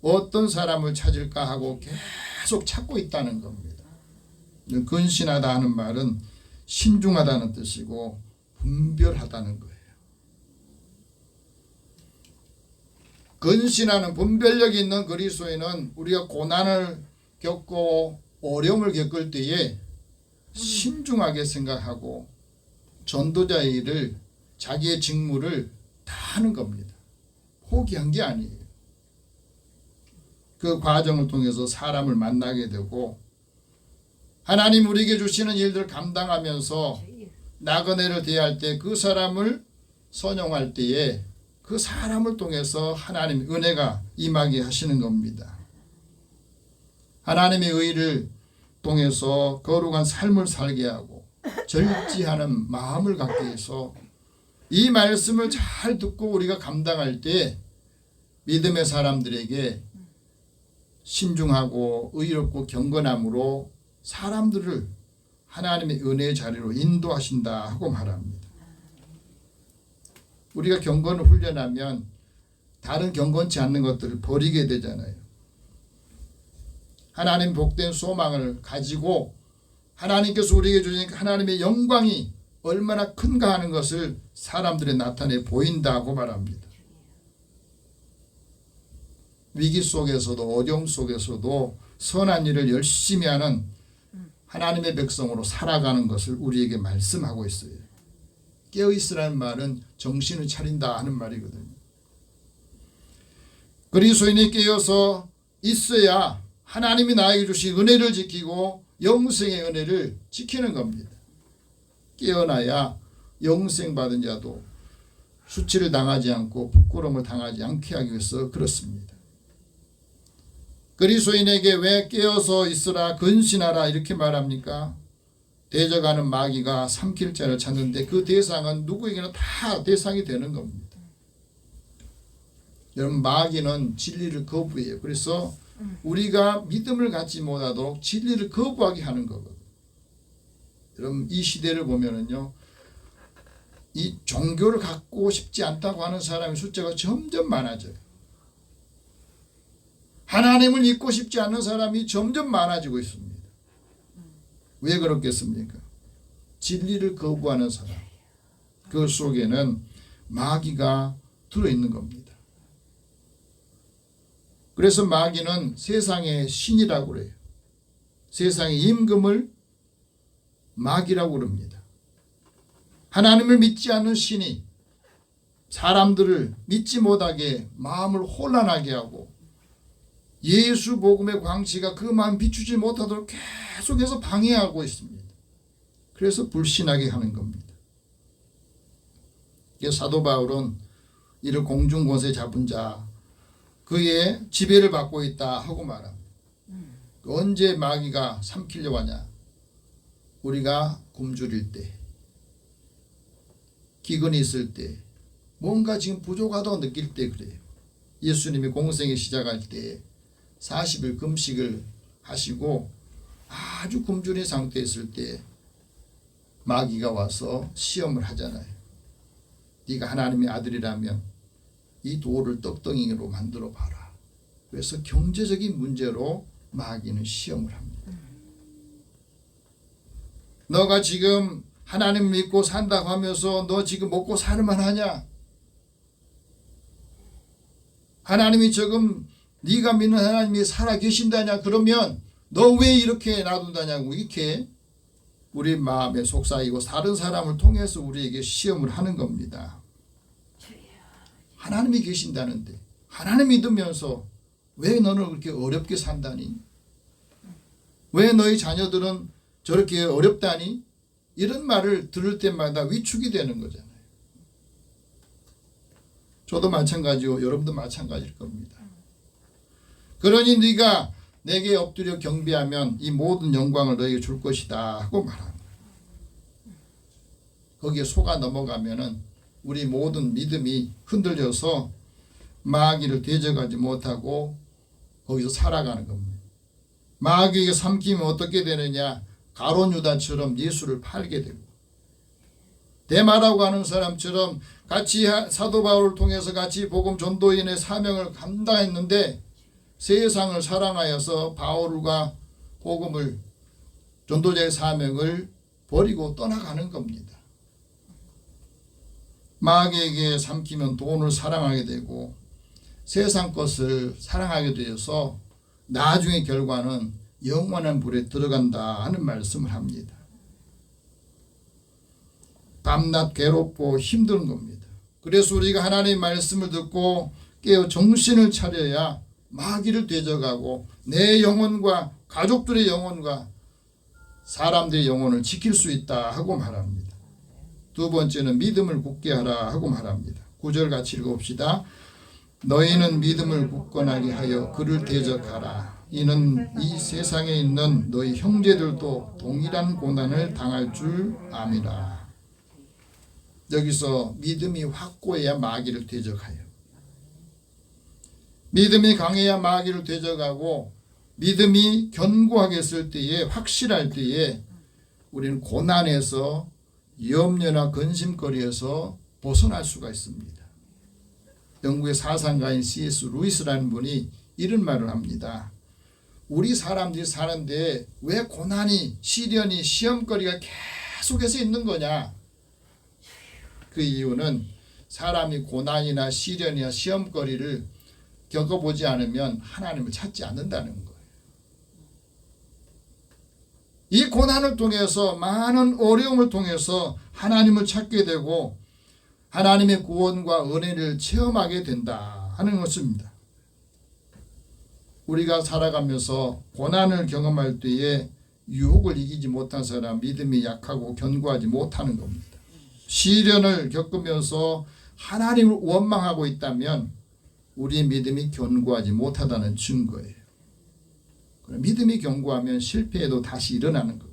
어떤 사람을 찾을까 하고 계속 찾고 있다는 겁니다. 근신하다 하는 말은 신중하다는 뜻이고 분별하다는 거예요. 근신하는 분별력이 있는 그리스도인은 우리가 고난을 겪고 어려움을 겪을 때에 신중하게 생각하고 전도자의 일을 자기의 직무를 다 하는 겁니다. 포기한 게 아니에요. 그 과정을 통해서 사람을 만나게 되고 하나님 우리에게 주시는 일들을 감당하면서 나그네를 대할 때 그 사람을 선용할 때에 그 사람을 통해서 하나님의 은혜가 임하게 하시는 겁니다. 하나님의 의를 통해서 거룩한 삶을 살게 하고 절제하는 마음을 갖게 해서 이 말씀을 잘 듣고 우리가 감당할 때 믿음의 사람들에게 신중하고 의롭고 경건함으로 사람들을 하나님의 은혜의 자리로 인도하신다 하고 말합니다. 우리가 경건을 훈련하면 다른 경건치 않는 것들을 버리게 되잖아요. 하나님 복된 소망을 가지고 하나님께서 우리에게 주신 하나님의 영광이 얼마나 큰가 하는 것을 사람들에 나타내 보인다고 말합니다. 위기 속에서도 어려움 속에서도 선한 일을 열심히 하는 하나님의 백성으로 살아가는 것을 우리에게 말씀하고 있어요. 깨어있으라는 말은 정신을 차린다 하는 말이거든요. 그리스도인이 깨어서 있어야 하나님이 나에게 주신 은혜를 지키고 영생의 은혜를 지키는 겁니다. 깨어나야 영생 받은 자도 수치를 당하지 않고 부끄러움을 당하지 않게 하기 위해서 그렇습니다. 그리스도인에게 왜 깨어서 있으라 근신하라 이렇게 말합니까? 대적하는 마귀가 삼킬 자를 찾는데 그 대상은 누구에게나 다 대상이 되는 겁니다. 여러분 마귀는 진리를 거부해요. 그래서 우리가 믿음을 갖지 못하도록 진리를 거부하게 하는 거거든요. 여러분 이 시대를 보면은요, 이 종교를 갖고 싶지 않다고 하는 사람의 숫자가 점점 많아져요. 하나님을 믿고 싶지 않는 사람이 점점 많아지고 있습니다. 왜 그렇겠습니까? 진리를 거부하는 사람, 그 속에는 마귀가 들어있는 겁니다. 그래서 마귀는 세상의 신이라고 그래요. 세상의 임금을 마귀라고 그럽니다. 하나님을 믿지 않는 신이 사람들을 믿지 못하게 마음을 혼란하게 하고 예수 복음의 광채가 그 마음 비추지 못하도록 계속해서 방해하고 있습니다. 그래서 불신하게 하는 겁니다. 사도 바울은 이를 공중권세 잡은 자 그의 지배를 받고 있다 하고 말합니다. 언제 마귀가 삼키려고 하냐? 우리가 굶주릴 때, 기근이 있을 때, 뭔가 지금 부족하다고 느낄 때 그래요. 예수님이 공생에 시작할 때 40일 금식을 하시고 아주 굶주린 상태에 있을 때 마귀가 와서 시험을 하잖아요. 네가 하나님의 아들이라면 이 돌을 떡덩이로 만들어 봐라. 그래서 경제적인 문제로 마귀는 시험을 합니다. 너가 지금 하나님 믿고 산다고 하면서 너 지금 먹고 살만 하냐? 하나님이 지금 네가 믿는 하나님이 살아 계신다냐? 그러면 너 왜 이렇게 놔둔다냐고 이렇게 우리 마음에 속삭이고 다른 사람을 통해서 우리에게 시험을 하는 겁니다. 하나님이 계신다는데 하나님 믿으면서 왜 너는 그렇게 어렵게 산다니? 왜 너희 자녀들은 저렇게 어렵다니? 이런 말을 들을 때마다 위축이 되는 거잖아요. 저도 마찬가지고 여러분도 마찬가지일 겁니다. 그러니 네가 내게 엎드려 경배하면 이 모든 영광을 너에게 줄 것이다 하고 말합니다. 거기에 속아 넘어가면은 우리 모든 믿음이 흔들려서 마귀를 대적하지 못하고 거기서 살아가는 겁니다. 마귀에게 삼키면 어떻게 되느냐? 가룟 유다처럼 예수를 팔게 되고, 데마라고 하는 사람처럼 같이 사도 바울을 통해서 같이 복음 전도인의 사명을 감당했는데 세상을 사랑하여서 바울과 복음을 전도자의 사명을 버리고 떠나가는 겁니다. 마귀에게 삼키면 돈을 사랑하게 되고 세상 것을 사랑하게 되어서 나중의 결과는 영원한 불에 들어간다 하는 말씀을 합니다. 밤낮 괴롭고 힘든 겁니다. 그래서 우리가 하나님의 말씀을 듣고 깨어 정신을 차려야 마귀를 대적하고 내 영혼과 가족들의 영혼과 사람들의 영혼을 지킬 수 있다 하고 말합니다. 두 번째는 믿음을 굳게 하라 하고 말합니다. 9절 같이 읽어봅시다. 너희는 믿음을 굳건하게 하여 그를 대적하라. 이는 이 세상에 있는 너희 형제들도 동일한 고난을 당할 줄 암이라. 여기서 믿음이 확고해야 마귀를 대적하여, 믿음이 강해야 마귀를 대적하고, 믿음이 견고하게 했을 때에, 확실할 때에 우리는 고난에서, 염려나 근심거리에서 벗어날 수가 있습니다. 영국의 사상가인 C.S. 루이스라는 분이 이런 말을 합니다. 우리 사람들이 사는데 왜 고난이, 시련이, 시험거리가 계속해서 있는 거냐? 그 이유는 사람이 고난이나 시련이나 시험거리를 겪어보지 않으면 하나님을 찾지 않는다는 거예요. 이 고난을 통해서, 많은 어려움을 통해서 하나님을 찾게 되고 하나님의 구원과 은혜를 체험하게 된다 하는 것입니다. 우리가 살아가면서 고난을 경험할 때에 유혹을 이기지 못한 사람, 믿음이 약하고 견고하지 못하는 겁니다. 시련을 겪으면서 하나님을 원망하고 있다면 우리의 믿음이 견고하지 못하다는 증거예요. 믿음이 견고하면 실패해도 다시 일어나는 거예요.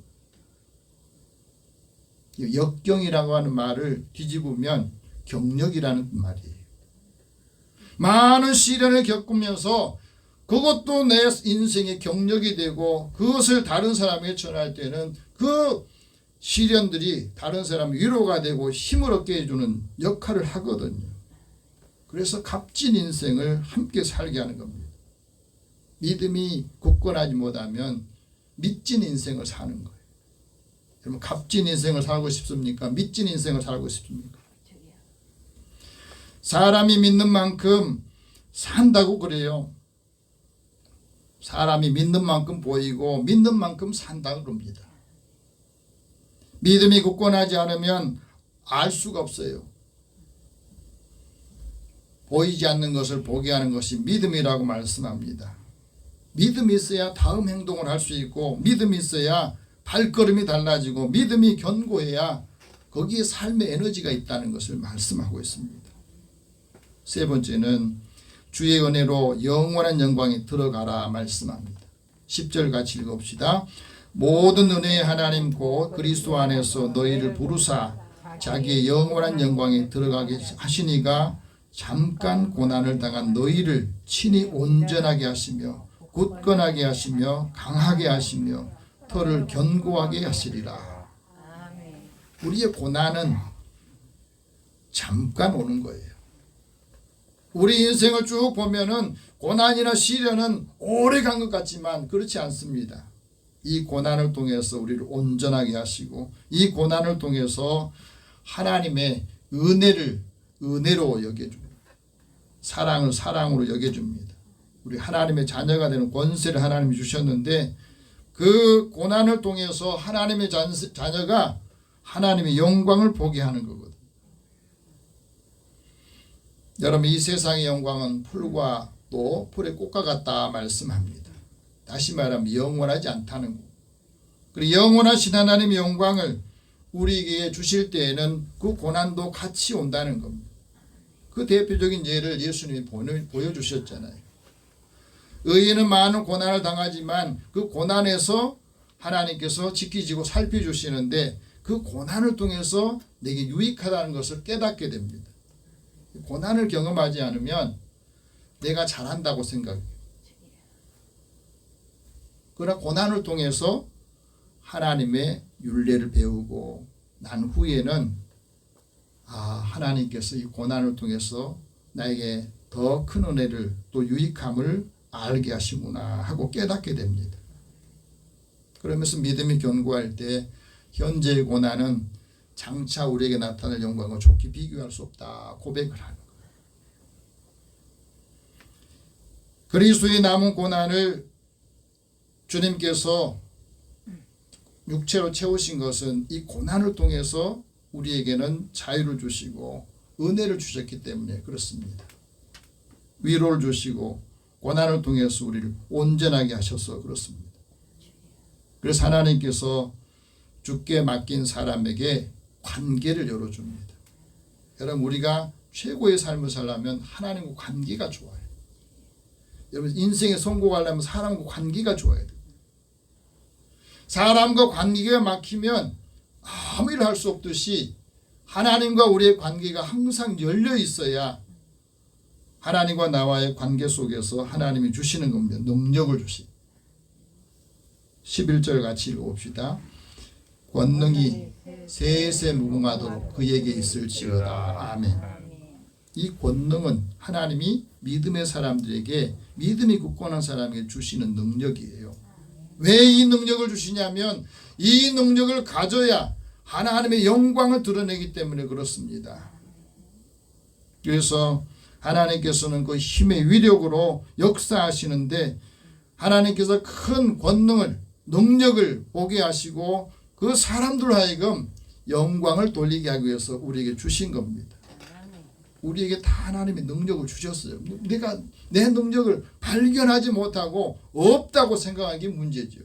역경이라고 하는 말을 뒤집으면 경력이라는 말이에요. 많은 시련을 겪으면서 그것도 내 인생의 경력이 되고 그것을 다른 사람에게 전할 때는 그 시련들이 다른 사람의 위로가 되고 힘을 얻게 해주는 역할을 하거든요. 그래서 값진 인생을 함께 살게 하는 겁니다. 믿음이 굳건하지 못하면 믿진 인생을 사는 거예요. 여러분, 값진 인생을 살고 싶습니까? 믿진 인생을 살고 싶습니까? 사람이 믿는 만큼 산다고 그래요. 사람이 믿는 만큼 보이고 믿는 만큼 산다고 그럽니다. 믿음이 굳건하지 않으면 알 수가 없어요. 보이지 않는 것을 보게 하는 것이 믿음이라고 말씀합니다. 믿음이 있어야 다음 행동을 할 수 있고, 믿음이 있어야 발걸음이 달라지고, 믿음이 견고해야 거기에 삶의 에너지가 있다는 것을 말씀하고 있습니다. 세 번째는 주의 은혜로 영원한 영광에 들어가라 말씀합니다. 10절 같이 읽읍시다. 모든 은혜의 하나님 곧 그리스도 안에서 너희를 부르사 자기의 영원한 영광에 들어가게 하시니가 잠깐 고난을 당한 너희를 친히 온전하게 하시며 굳건하게 하시며 강하게 하시며 터를 견고하게 하시리라. 우리의 고난은 잠깐 오는 거예요. 우리 인생을 쭉 보면은 고난이나 시련은 오래 간 것 같지만 그렇지 않습니다. 이 고난을 통해서 우리를 온전하게 하시고, 이 고난을 통해서 하나님의 은혜를 은혜로 여겨줍니다. 사랑을 사랑으로 여겨줍니다. 우리 하나님의 자녀가 되는 권세를 하나님이 주셨는데, 그 고난을 통해서 하나님의 자녀가 하나님의 영광을 보게 하는 거거든요. 여러분, 이 세상의 영광은 풀과 또 풀의 꽃과 같다 말씀합니다. 다시 말하면 영원하지 않다는 거. 그리고 영원하신 하나님의 영광을 우리에게 주실 때에는 그 고난도 같이 온다는 겁니다. 그 대표적인 예를 예수님이 보여주셨잖아요. 의인은 많은 고난을 당하지만 그 고난에서 하나님께서 지키시고 살펴주시는데 그 고난을 통해서 내게 유익하다는 것을 깨닫게 됩니다. 고난을 경험하지 않으면 내가 잘한다고 생각해요. 그러나 고난을 통해서 하나님의 율례를 배우고 난 후에는 하나님께서 이 고난을 통해서 나에게 더 큰 은혜를 또 유익함을 알게 하시구나 하고 깨닫게 됩니다. 그러면서 믿음이 견고할 때 현재의 고난은 장차 우리에게 나타날 영광과 좋게 비교할 수 없다 고백을 하는 거예요. 그리스도의 남은 고난을 주님께서 육체로 채우신 것은 이 고난을 통해서 우리에게는 자유를 주시고 은혜를 주셨기 때문에 그렇습니다. 위로를 주시고 고난을 통해서 우리를 온전하게 하셔서 그렇습니다. 그래서 하나님께서 주께 맡긴 사람에게 관계를 열어줍니다. 여러분 우리가 최고의 삶을 살려면 하나님과 관계가 좋아요. 여러분 인생에 성공하려면 사람과 관계가 좋아야 돼요. 사람과 관계가 막히면 아무 일을 할 수 없듯이 하나님과 우리의 관계가 항상 열려 있어야 하나님과 나와의 관계 속에서 하나님이 주시는 겁니다. 능력을 주시. 11절 같이 읽어봅시다. 권능이 세세 무궁하도록 그에게 있을지어다. 아멘. 이 권능은 하나님이 믿음의 사람들에게 믿음이 굳건한 사람에게 주시는 능력이에요. 왜 이 능력을 주시냐면 이 능력을 가져야 하나님의 영광을 드러내기 때문에 그렇습니다. 그래서 하나님께서는 그 힘의 위력으로 역사하시는데 하나님께서 큰 권능을 능력을 보게 하시고 그 사람들 하여금 영광을 돌리게 하기 위해서 우리에게 주신 겁니다. 우리에게 다 하나님의 능력을 주셨어요. 내가 내 능력을 발견하지 못하고 없다고 생각하기 문제죠.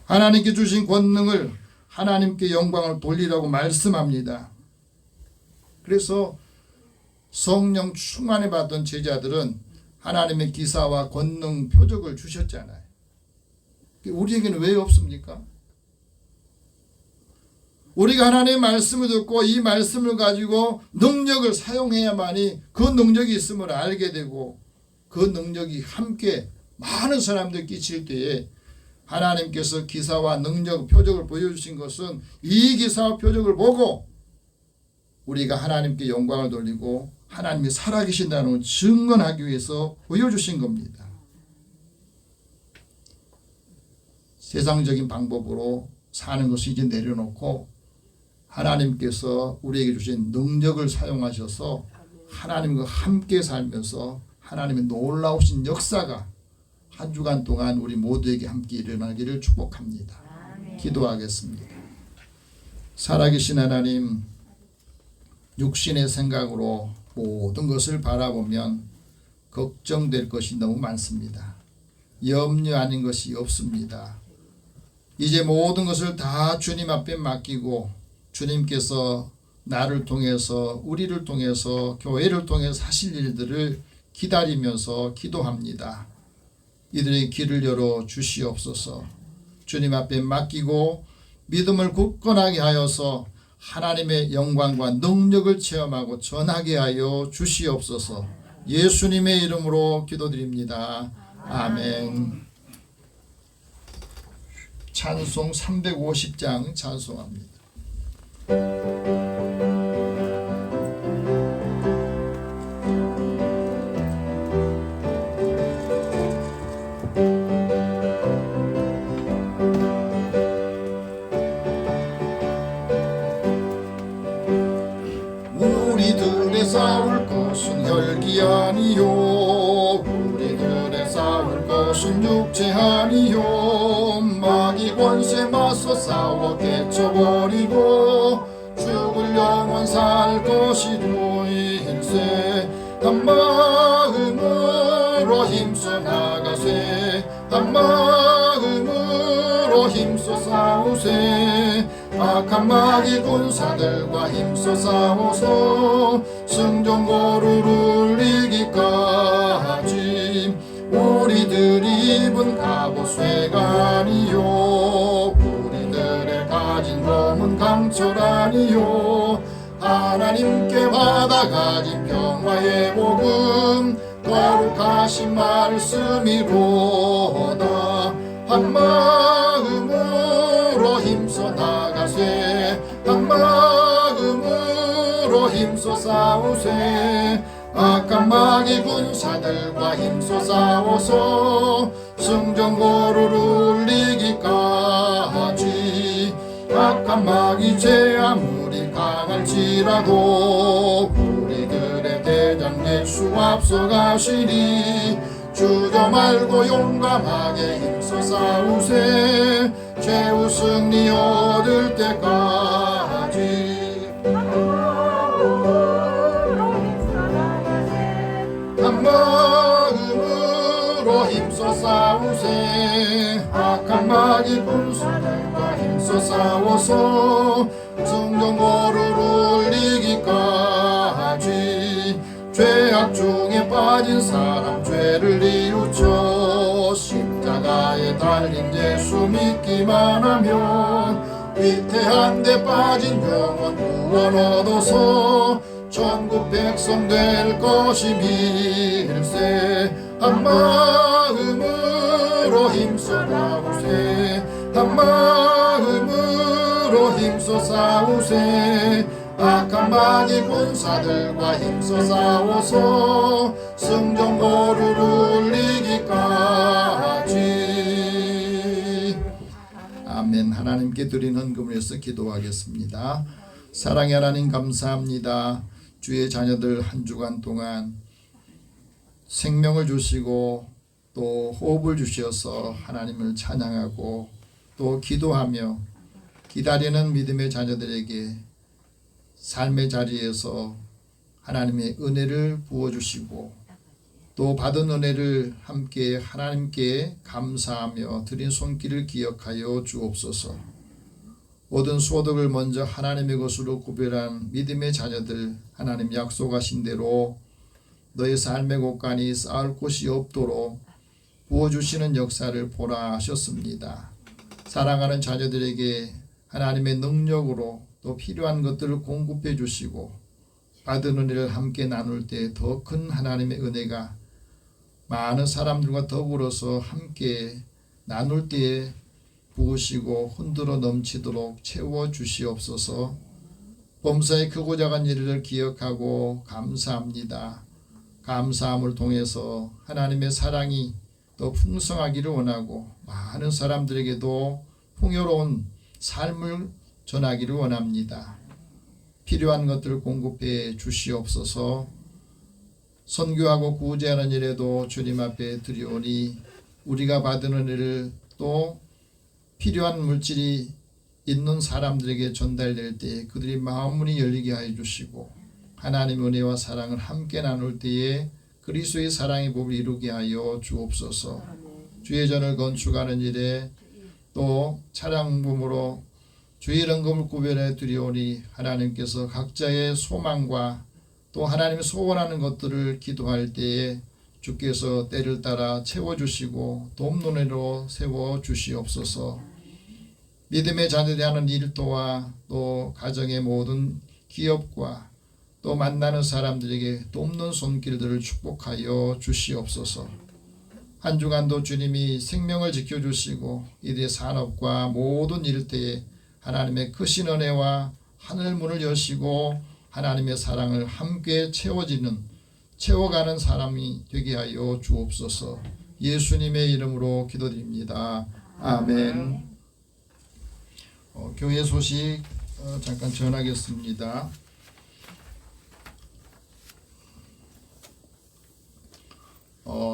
하나님께 주신 권능을 하나님께 영광을 돌리라고 말씀합니다. 그래서 성령 충만에 받던 제자들은 하나님의 기사와 권능 표적을 주셨잖아요. 우리에게는 왜 없습니까? 우리가 하나님의 말씀을 듣고 이 말씀을 가지고 능력을 사용해야만이 그 능력이 있음을 알게 되고 그 능력이 함께 많은 사람들 끼칠 때에 하나님께서 기사와 능력, 표적을 보여주신 것은 이 기사와 표적을 보고 우리가 하나님께 영광을 돌리고 하나님이 살아계신다는 걸 증언하기 위해서 보여주신 겁니다. 세상적인 방법으로 사는 것을 이제 내려놓고 하나님께서 우리에게 주신 능력을 사용하셔서 하나님과 함께 살면서 하나님의 놀라우신 역사가 한 주간 동안 우리 모두에게 함께 일어나기를 축복합니다. 기도하겠습니다. 살아계신 하나님, 육신의 생각으로 모든 것을 바라보면 걱정될 것이 너무 많습니다. 염려 아닌 것이 없습니다. 이제 모든 것을 다 주님 앞에 맡기고 주님께서 나를 통해서 우리를 통해서 교회를 통해서 하실 일들을 기다리면서 기도합니다. 이들의 길을 열어 주시옵소서. 주님 앞에 맡기고 믿음을 굳건하게 하여서 하나님의 영광과 능력을 체험하고 전하게 하여 주시옵소서. 예수님의 이름으로 기도드립니다. 아멘. 찬송 350장 찬송합니다. 우리들의 싸울 것은 혈기 아니요 우리들의 싸울 것은 육체 아니요 마귀 권세 맞서 싸워 깨쳐버리고 죽을 영원 살 것이 도일세 한 마음으로 힘써 나가세 한 마음으로 힘써 싸우세 악한 마귀 군사들과 힘써 싸워서 승전고루를 이기까 쇠가 아니요 우리들의 가진 검은 강철 아니요 하나님께 받아 가진 평화의 복음 거룩하신 말씀이로다. 한 마음으로 힘써 나가세 한 마음으로 힘써 싸우세 악한 마귀 군사들과 힘써 싸워서 승전고를 울리기까지 악한 마귀 죄 아무리 강할지라도 우리들의 대장 예수 앞서가시니 주저 말고 용감하게 힘써 싸우세 최후 승리 얻을 때까지 한 마음으로 힘써 싸우세 악한 마귀 군사들과 힘써 싸워서 승전고를 울리기까지 죄악 중에 빠진 사람 죄를 뉘우쳐 십자가에 달린 예수 믿기만 하면 위태한 데 빠진 영혼 구원 얻어서 천국 백성 될 것임일세 한 마음으로 힘써 나오세 한 마음으로 힘써 싸우세 악한 마귀 군사들과 힘써 싸워서 승전고를 울리기까지. 아멘. 하나님께 드린 헌금에서 기도하겠습니다. 사랑의 하나님 감사합니다. 주의 자녀들 한 주간 동안 생명을 주시고 또 호흡을 주셔서 하나님을 찬양하고 또 기도하며 기다리는 믿음의 자녀들에게 삶의 자리에서 하나님의 은혜를 부어주시고 또 받은 은혜를 함께 하나님께 감사하며 드린 손길을 기억하여 주옵소서. 모든 소득을 먼저 하나님의 것으로 구별한 믿음의 자녀들 하나님 약속하신 대로 너의 삶의 곳간이 쌓을 곳이 없도록 부어주시는 역사를 보라 하셨습니다. 사랑하는 자녀들에게 하나님의 능력으로 또 필요한 것들을 공급해 주시고 받은 은혜를 함께 나눌 때 더 큰 하나님의 은혜가 많은 사람들과 더불어서 함께 나눌 때에 부으시고 흔들어 넘치도록 채워 주시옵소서. 범사의 크고 작은 일을 기억하고 감사합니다. 감사함을 통해서 하나님의 사랑이 더 풍성하기를 원하고 많은 사람들에게도 풍요로운 삶을 전하기를 원합니다. 필요한 것들을 공급해 주시옵소서. 선교하고 구제하는 일에도 주님 앞에 드리오니 우리가 받은 은혜를 또 필요한 물질이 있는 사람들에게 전달될 때 그들이 마음문이 열리게 하여 주시고 하나님의 은혜와 사랑을 함께 나눌 때에 그리스도의 사랑의 법을 이루게 하여 주옵소서. 주의 전을 건축하는 일에 또 차량금으로 주의 헌금을 구별해 드리오니 하나님께서 각자의 소망과 또 하나님이 소원하는 것들을 기도할 때에 주께서 때를 따라 채워주시고 돕노래로 세워주시옵소서. 믿음의 자녀들이 하는 일도와 또 가정의 모든 기업과 또 만나는 사람들에게 돕는 손길들을 축복하여 주시옵소서. 한 주간도 주님이 생명을 지켜주시고 이들의 산업과 모든 일대에 하나님의 크신 은혜와 하늘 문을 여시고 하나님의 사랑을 함께 채워가는 사람이 되게 하여 주옵소서. 예수님의 이름으로 기도드립니다. 아멘. 교회 소식 잠깐 전하겠습니다.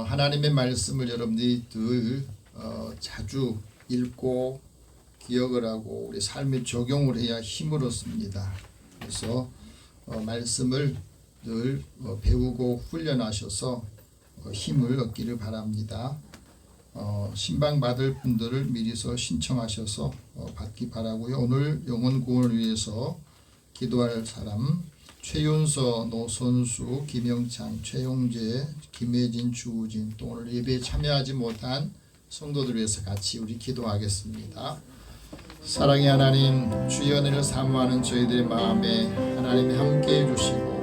하나님의 말씀을 여러분들이 늘 자주 읽고 기억을 하고 우리 삶에 적용을 해야 힘을 얻습니다. 그래서 말씀을 늘 배우고 훈련하셔서 힘을 얻기를 바랍니다. 신방 받을 분들을 미리서 신청하셔서 받기 바라고요. 오늘 영혼 구원을 위해서 기도할 사람 최윤서, 노선수, 김영창, 최용재, 김혜진, 주우진 또 오늘 예배에 참여하지 못한 성도들 위해서 같이 우리 기도하겠습니다. 사랑의 하나님, 주의 은혜를 사모하는 저희들의 마음에 하나님이 함께해 주시고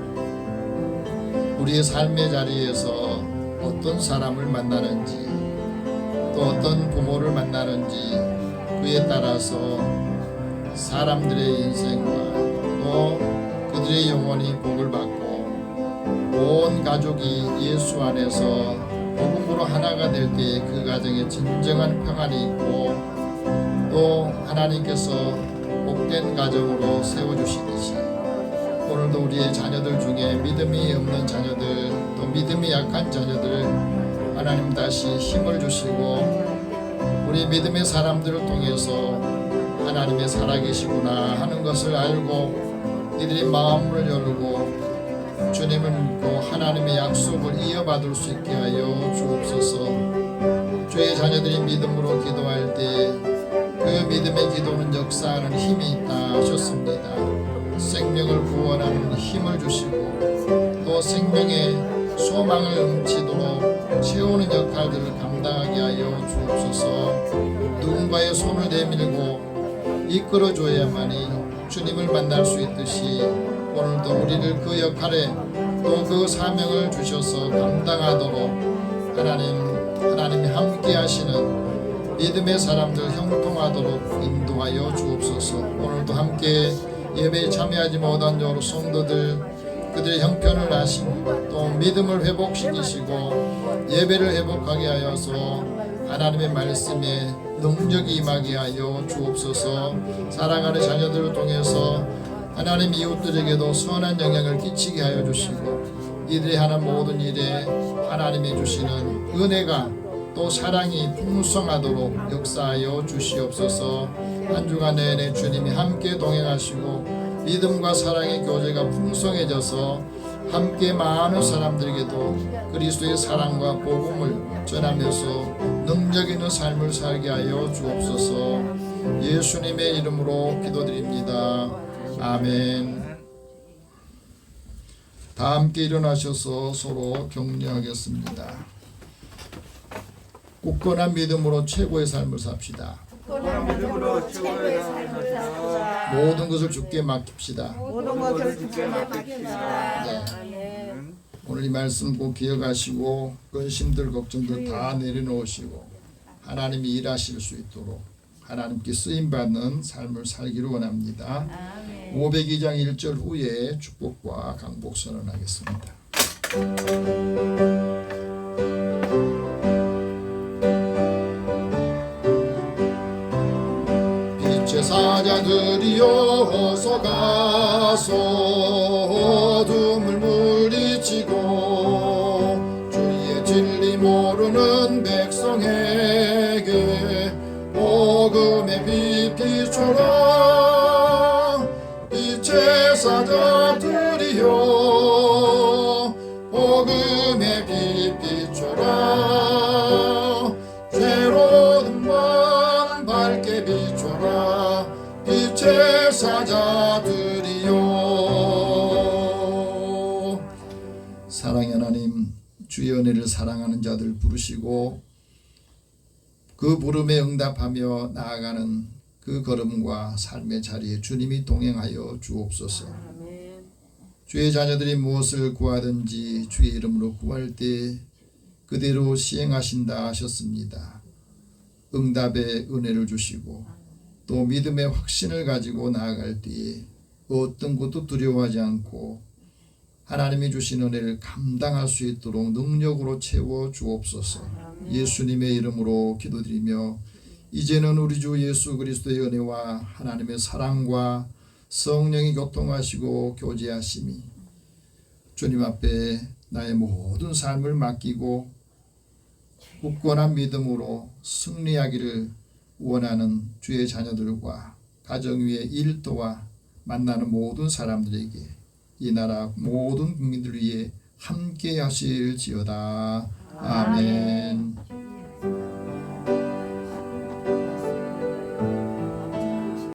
우리의 삶의 자리에서 어떤 사람을 만나는지 또 어떤 부모를 만나는지 그에 따라서 사람들의 인생과 또 그들의 영혼이 복을 받고 온 가족이 예수 안에서 복음으로 하나가 될 때에 그 가정에 진정한 평안이 있고 또 하나님께서 복된 가정으로 세워주시듯이 오늘도 우리의 자녀들 중에 믿음이 없는 자녀들 또 믿음이 약한 자녀들 하나님 다시 힘을 주시고 우리 믿음의 사람들을 통해서 하나님의 살아계시구나 하는 것을 알고 이들이 마음을 열고 주님을 믿고 하나님의 약속을 이어받을 수 있게 하여 주옵소서. 주의 자녀들이 믿음으로 기도할 때 그 믿음의 기도는 역사하는 힘이 있다 하셨습니다. 생명을 구원하는 힘을 주시고 또 생명의 소망을 넘치도록 채우는 역할들을 감당하게 하여 주옵소서. 누군가의 손을 내밀고 이끌어줘야만이 주님을 만날 수 있듯이 오늘도 우리를 그 역할에 또 그 사명을 주셔서 감당하도록 하나님이 함께 하시는 믿음의 사람들 형통하도록 인도하여 주옵소서. 오늘도 함께 예배에 참여하지 못한 여러 성도들 그들의 형편을 아시고 또 믿음을 회복시키시고 예배를 회복하게 하여서 하나님의 말씀에 능력이 임하게 하여 주옵소서. 사랑하는 자녀들을 통해서 하나님 이웃들에게도 선한 영향을 끼치게 하여 주시고 이들이 하는 모든 일에 하나님이 주시는 은혜가 또 사랑이 풍성하도록 역사하여 주시옵소서. 한 주간 내내 주님이 함께 동행하시고 믿음과 사랑의 교제가 풍성해져서 함께 많은 사람들에게도 그리스도의 사랑과 복음을 전하면서 능력 있는 삶을 살게 하여 주옵소서. 예수님의 이름으로 기도드립니다. 아멘. 다 함께 일어나셔서 서로 격려하겠습니다. 굳건한 믿음으로 최고의 삶을 삽시다. 모든 것을 주께 맡깁시다. 네. 오늘 이 말씀 꼭 기억하시고 근심들 걱정들 다 내려놓으시고 하나님이 일하실 수 있도록 하나님께 쓰임받는 삶을 살기를 원합니다. 502장 1절 후에 축복과 강복 선언하겠습니다. 빛의 사자들이여 어서 가서 어둠을 물리치고 주의 진리 모르는 백성에게 복음의 빛 비춰라. 빛의 사자들이여 복음의 빛 비춰라. 죄로운 밤 밝게 비춰라. 빛의 사자들이여. 사랑의 하나님, 주의 은혜를 사랑하는 자들 부르시고 그 부름에 응답하며 나아가는 그 걸음과 삶의 자리에 주님이 동행하여 주옵소서. 주의 자녀들이 무엇을 구하든지 주의 이름으로 구할 때 그대로 시행하신다 하셨습니다. 응답의 은혜를 주시고 또 믿음의 확신을 가지고 나아갈 때에 어떤 것도 두려워하지 않고 하나님이 주신 은혜를 감당할 수 있도록 능력으로 채워 주옵소서. 예수님의 이름으로 기도드리며 이제는 우리 주 예수 그리스도의 은혜와 하나님의 사랑과 성령이 교통하시고 교제하심이 주님 앞에 나의 모든 삶을 맡기고 굳건한 믿음으로 승리하기를 원하는 주의 자녀들과 가정 위의 일터와 만나는 모든 사람들에게 이 나라 모든 국민들 위해 함께 하실지어다. 아멘.